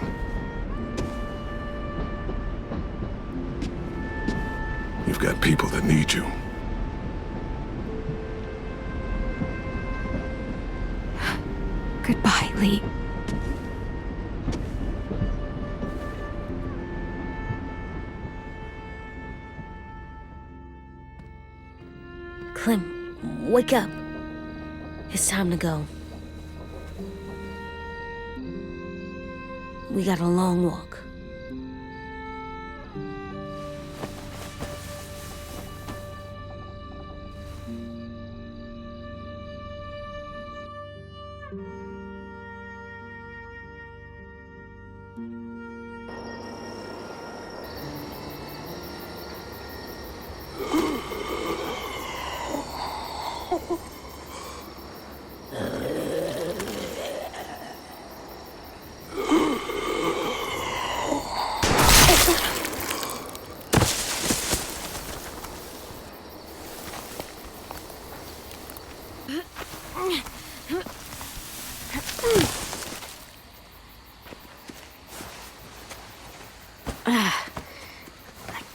You've got people that need you.
Goodbye, Lee.
wake up. It's time to go. We got a long walk.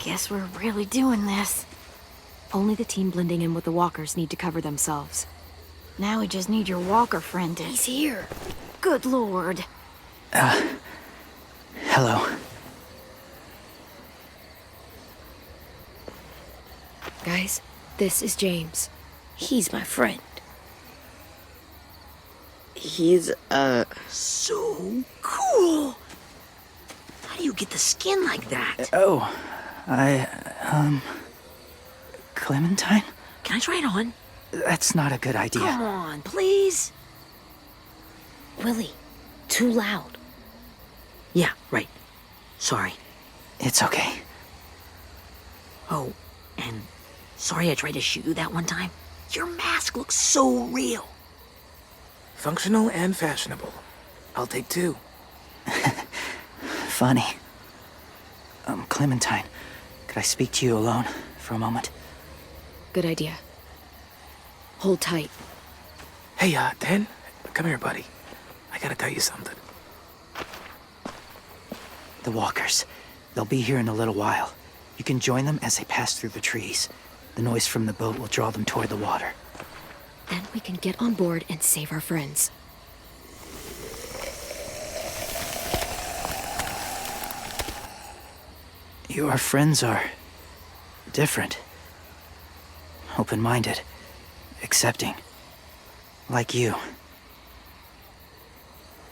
Guess we're really doing this.
Only the team blending in with the walkers need to cover themselves.
Now we just need your walker friend to...
He's here.
Good lord.
Hello.
Guys, this is James.
He's my friend.
He's,
So cool! How do you get the skin like that?
Oh, Clementine?
Can I try it on?
That's not a good idea.
Come on, please.
Willie, too loud.
Yeah, right. Sorry.
It's okay.
Oh, and sorry I tried to shoot you that one time. Your mask looks so real.
Functional and fashionable. I'll take 2.
Funny. Clementine, could I speak to you alone for a moment?
Good idea. Hold tight.
Hey, Dan, come here, buddy. I gotta tell you something.
The walkers. They'll be here in a little while. You can join them as they pass through the trees. The noise from the boat will draw them toward the water.
Then we can get on board and save our friends.
Your friends are different. Open-minded. Accepting. Like you.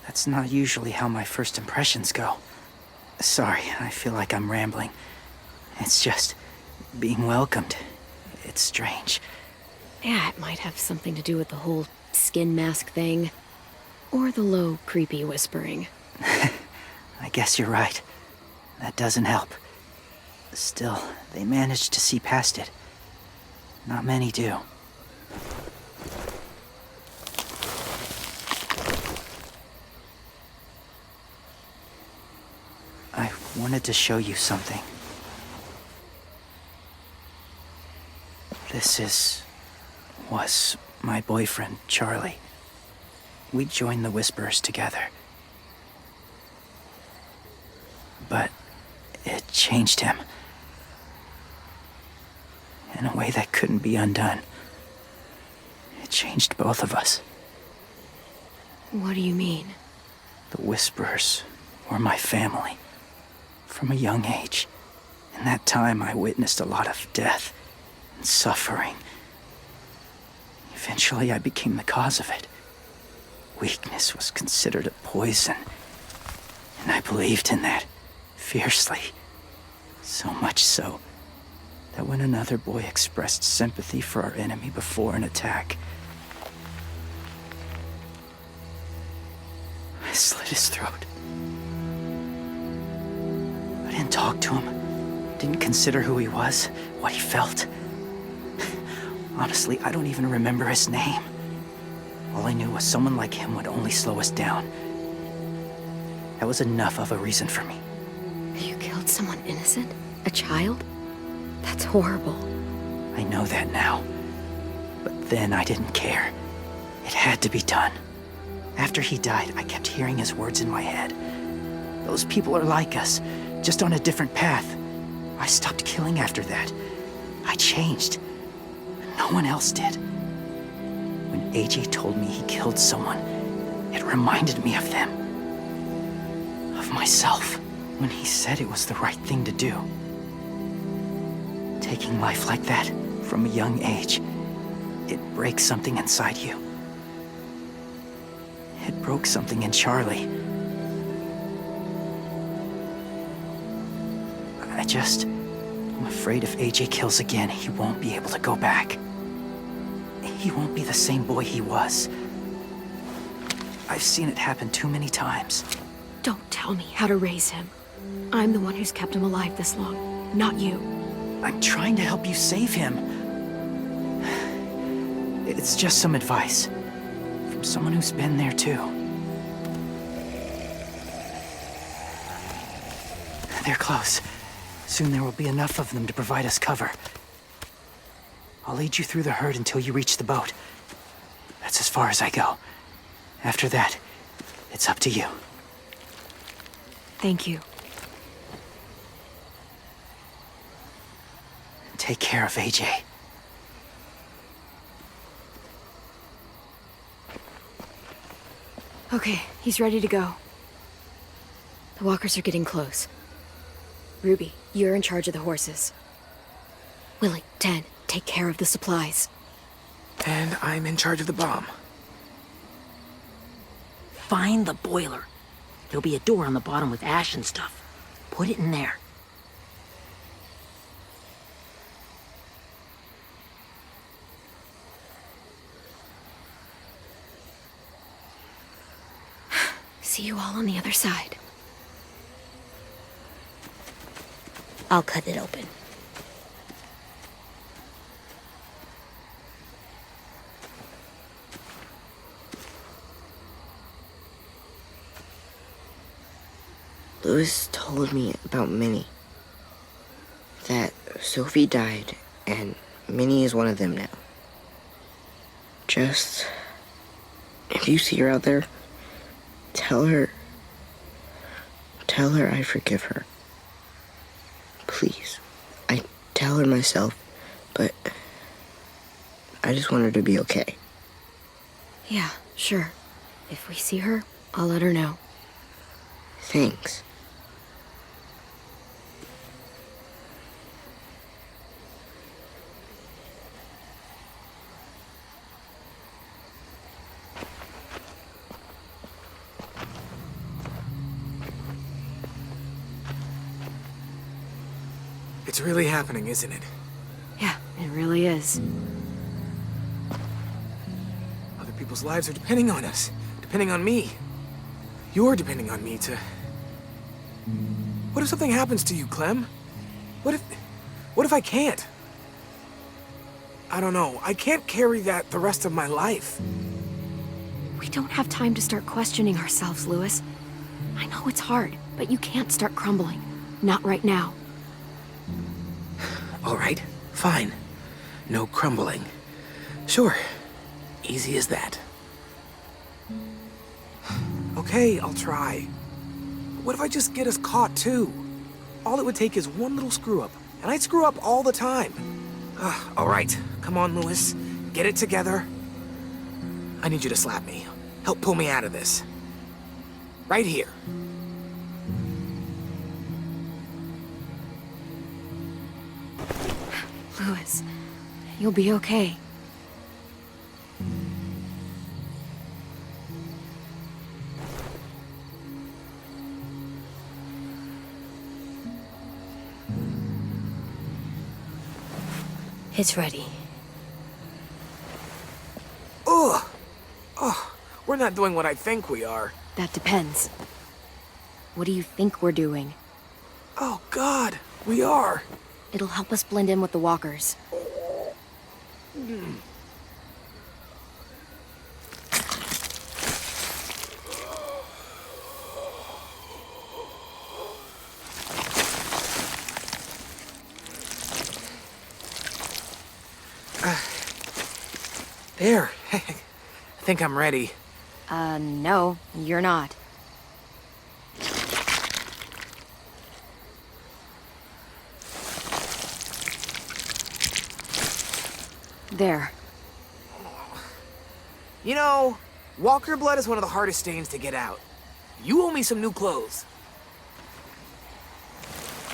That's not usually how my first impressions go. Sorry, I feel like I'm rambling. It's just being welcomed. It's strange.
Yeah, it might have something to do with the whole skin mask thing. Or the low, creepy whispering.
I guess you're right. That doesn't help. Still, they managed to see past it. Not many do. I wanted to show you something. This was my boyfriend, Charlie. We joined the Whisperers together. But it changed him. In a way that couldn't be undone. It changed both of us.
What do you mean?
The Whisperers were my family. From a young age. In that time, I witnessed a lot of death and suffering. Eventually, I became the cause of it. Weakness was considered a poison. And I believed in that, fiercely. So much so, that when another boy expressed sympathy for our enemy before an attack, I slit his throat. I didn't talk to him, didn't consider who he was, what he felt. Honestly, I don't even remember his name. All I knew was someone like him would only slow us down. That was enough of a reason for me.
You killed someone innocent? A child? That's horrible.
I know that now. But then I didn't care. It had to be done. After he died, I kept hearing his words in my head. Those people are like us, just on a different path. I stopped killing after that. I changed. No one else did. When AJ told me he killed someone, it reminded me of them. Of myself. When he said it was the right thing to do. Taking life like that, from a young age, it breaks something inside you. It broke something in Charlie. I'm afraid if AJ kills again, he won't be able to go back. He won't be the same boy he was. I've seen it happen too many times.
Don't tell me how to raise him. I'm the one who's kept him alive this long, not you.
I'm trying to help you save him. It's just some advice from someone who's been there too. They're close. Soon there will be enough of them to provide us cover. I'll lead you through the herd until you reach the boat. That's as far as I go. After that, it's up to you.
Thank you.
Take care of AJ.
Okay, he's ready to go. The walkers are getting close. Ruby, you're in charge of the horses. Willie, Dan, take care of the supplies.
And I'm in charge of the bomb.
Find the boiler. There'll be a door on the bottom with ash and stuff. Put it in there.
See you all on the other side.
I'll cut it open.
Louis told me about Minnie. That Sophie died, and Minnie is one of them now. Just... if you see her out there, tell her I forgive her. Please. I tell her myself, but I just want her to be okay.
Yeah, sure. If we see her, I'll let her know.
Thanks.
It's really happening, isn't it?
Yeah, it really is.
Other people's lives are depending on us. Depending on me. You're depending on me to... What if something happens to you, Clem? What if I can't? I don't know. I can't carry that the rest of my life.
We don't have time to start questioning ourselves, Louis. I know it's hard, but you can't start crumbling. Not right now.
All right, fine. No crumbling. Sure. Easy as that. Okay, I'll try. What if I just get us caught too? All it would take is one little screw-up, and I'd screw up all the time. All right, come on, Louis. Get it together. I need you to slap me. Help pull me out of this. Right here.
Louis, you'll be okay.
It's ready.
Ugh! Oh, we're not doing what I think we are.
That depends. What do you think we're doing?
Oh, God, we are.
It'll help us blend in with the walkers.
There. I think I'm ready.
No, you're not. There.
You know, walker blood is one of the hardest stains to get out. You owe me some new clothes.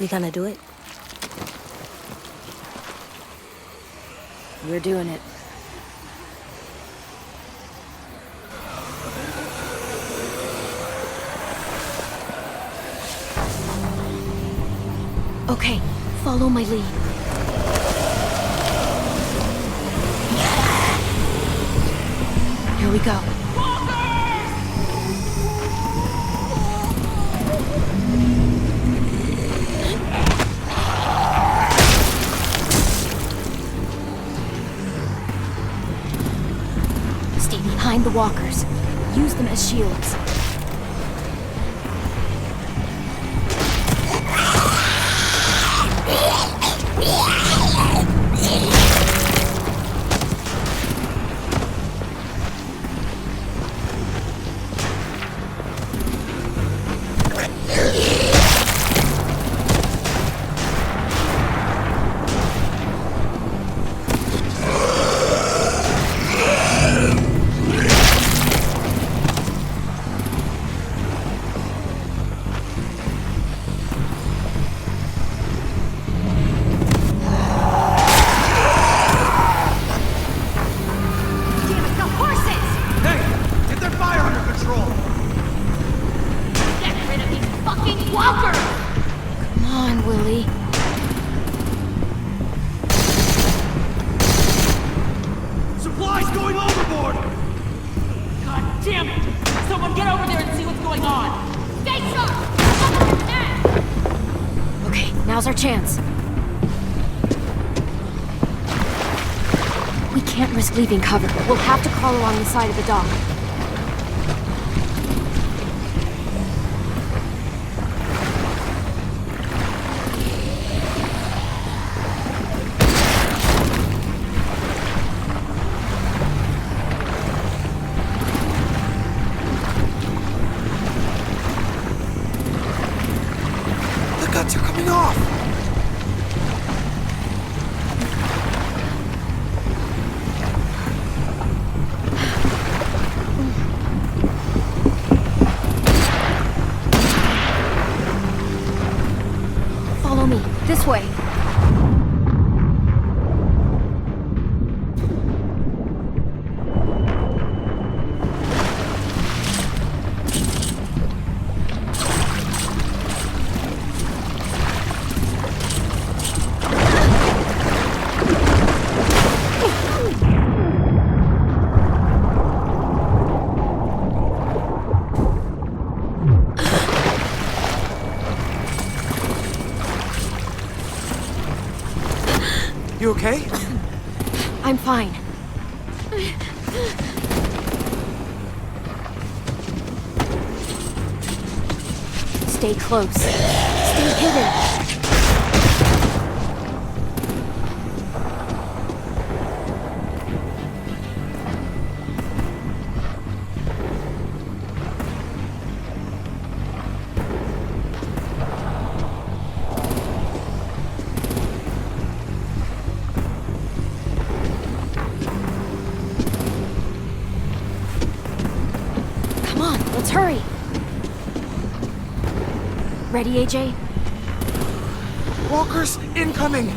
We gonna do it?
We're doing it. Okay, follow my lead. Here we go. Stay behind the walkers. Use them as shields. Now's our chance. We can't risk leaving cover. We'll have to crawl along the side of the dock.
The guts are coming off!
Follow me. This way.
You okay?
I'm fine. Stay close. Stay hidden. Come on, let's hurry. Ready, AJ?
Walkers incoming!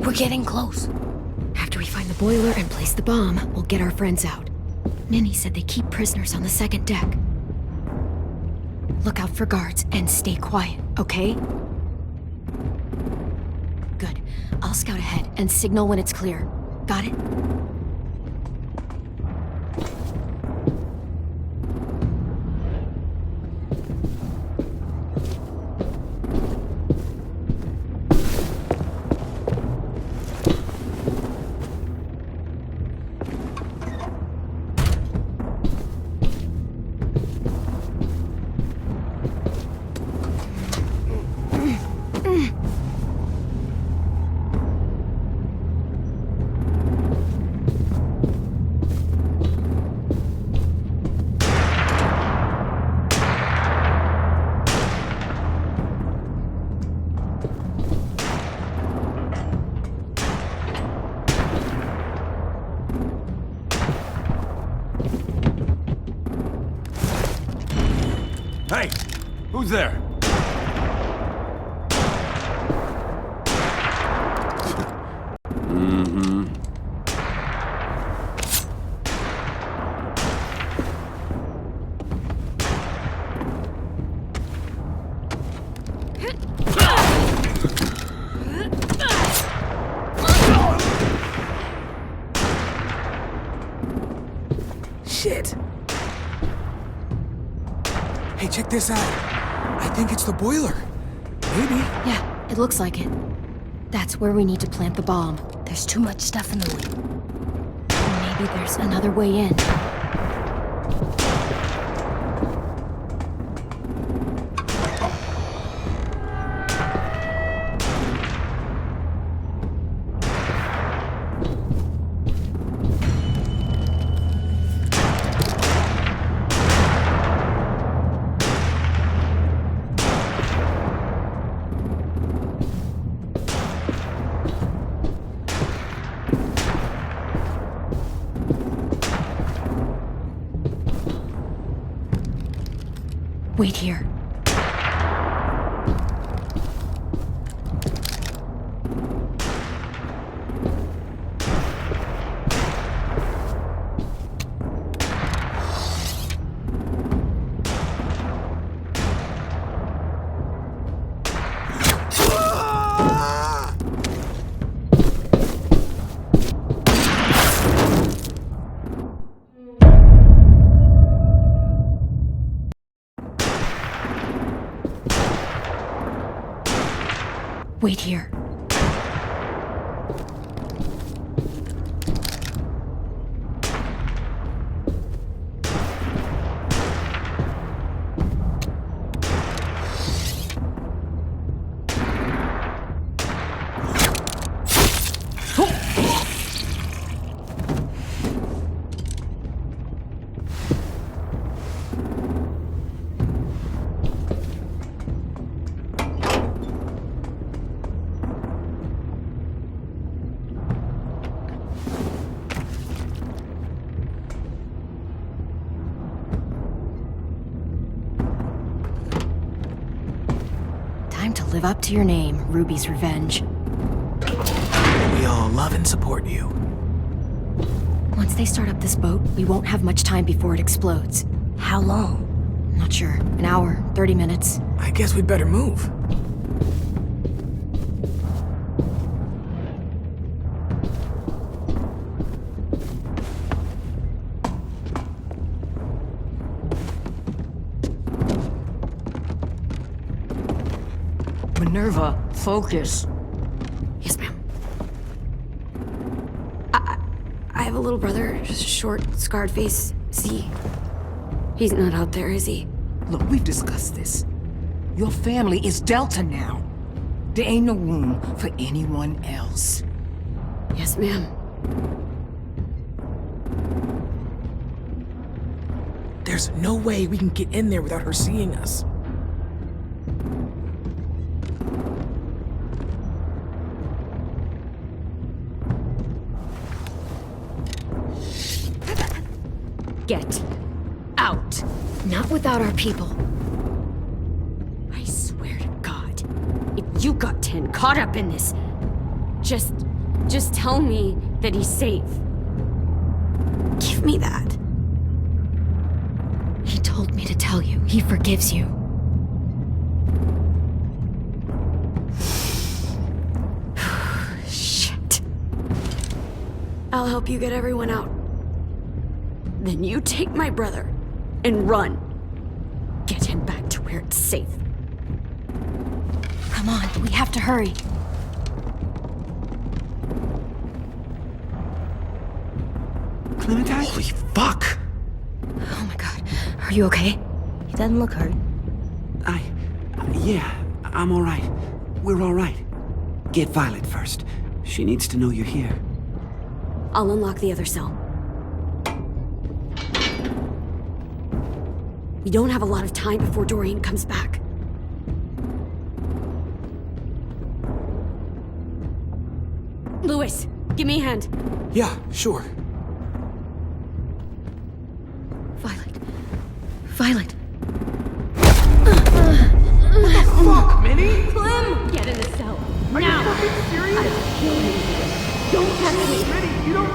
We're getting close. After we find the boiler and place the bomb, we'll get our friends out. Ninny said they keep prisoners on the second deck. Look out for guards and stay quiet, okay? Good. I'll scout ahead and signal when it's clear. Got it?
Hey, who's there?
Shit. Hey, check this out. I think it's the boiler. Maybe.
Yeah, it looks like it. That's where we need to plant the bomb.
There's too much stuff in the way.
Maybe there's another way in. Wait here. Wait here. Time to live up to your name, Ruby's Revenge.
We all love and support you.
Once they start up this boat, we won't have much time before it explodes.
How long?
Not sure. An hour, 30 minutes.
I guess we'd better move.
Minerva, focus.
Yes, ma'am. I have a little brother, just a short, scarred face. See? He's not out there, is he?
Look, we've discussed this. Your family is Delta now. There ain't no room for anyone else.
Yes, ma'am.
There's no way we can get in there without her seeing us.
Get out.
Not without our people.
I swear to God, if you got 10 caught up in this, just tell me that he's safe. Give me that.
He told me to tell you. He forgives you.
Shit. I'll help you get everyone out. Then you take my brother and run. Get him back to where it's safe.
Come on, we have to hurry.
Clementine?
Holy fuck!
Oh my god. Are you okay?
He doesn't look hurt.
Yeah, I'm all right. We're all right. Get Violet first. She needs to know you're here.
I'll unlock the other cell. We don't have a lot of time before Dorian comes back. Lewis, give me a hand.
Yeah, sure.
Violet. Violet.
Now! Are you fucking serious? I'll kill you. Don't touch me!
Minnie, you don't...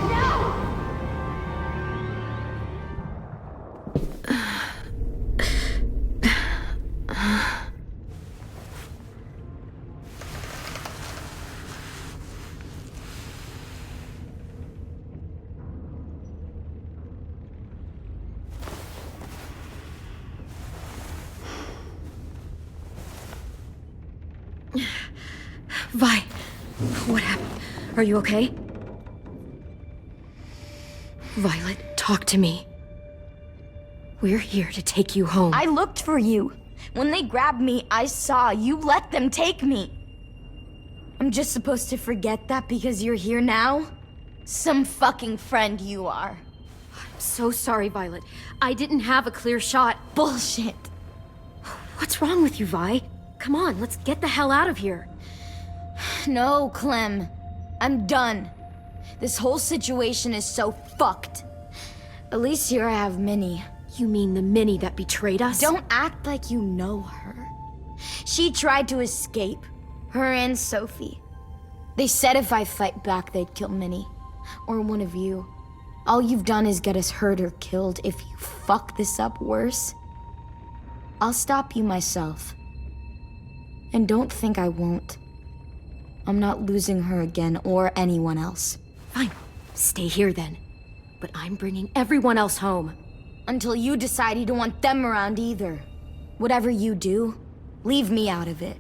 Vi, what happened? Are you okay? Violet, talk to me. We're here to take you home.
I looked for you. When they grabbed me, I saw you let them take me. I'm just supposed to forget that because you're here now? Some fucking friend you are.
I'm so sorry, Violet. I didn't have a clear shot.
Bullshit.
What's wrong with you, Vi? Come on, let's get the hell out of here.
No, Clem. I'm done. This whole situation is so fucked. At least here I have Minnie.
You mean the Minnie that betrayed us?
Don't act like you know her. She tried to escape. Her and Sophie. They said if I fight back, they'd kill Minnie. Or one of you. All you've done is get us hurt or killed. If you fuck this up worse, I'll stop you myself. And don't think I won't. I'm not losing her again or anyone else.
Fine. Stay here then. But I'm bringing everyone else home.
Until you decide you don't want them around either. Whatever you do, leave me out of it.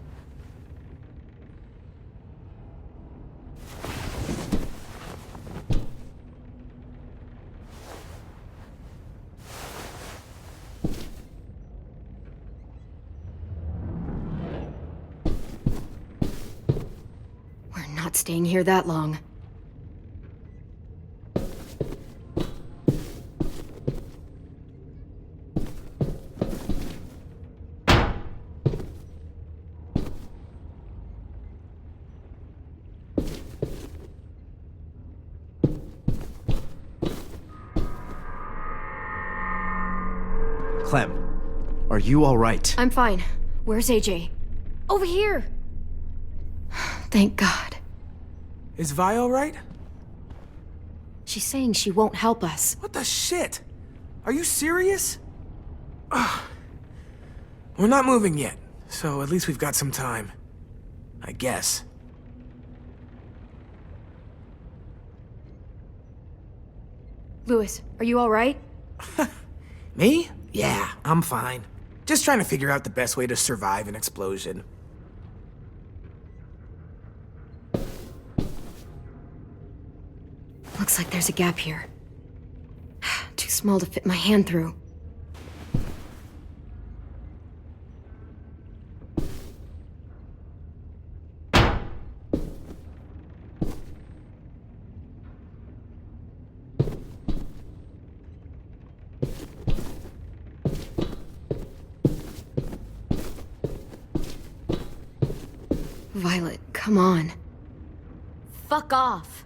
We're not staying here that long.
Clem, are you all right?
I'm fine. Where's AJ? Over here! Thank God.
Is Vi all right?
She's saying she won't help us.
What the shit? Are you serious? Ugh. We're not moving yet, so at least we've got some time. I guess.
Louis, are you all right?
Me? Yeah, I'm fine. Just trying to figure out the best way to survive an explosion.
Looks like there's a gap here. Too small to fit my hand through. Violet, come on.
Fuck off.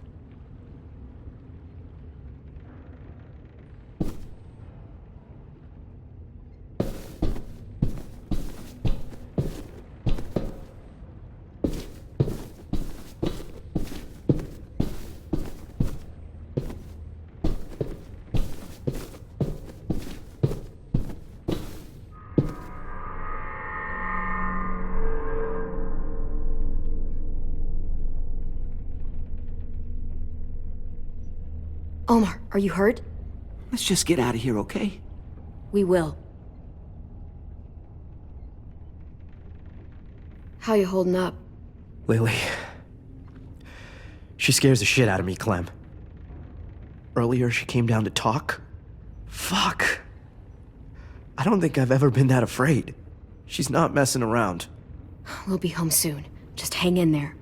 Omar, are you hurt?
Let's just get out of here, okay?
We will. How you holding up?
Lily. She scares the shit out of me, Clem. Earlier, she came down to talk. Fuck. I don't think I've ever been that afraid. She's not messing around.
We'll be home soon. Just hang in there.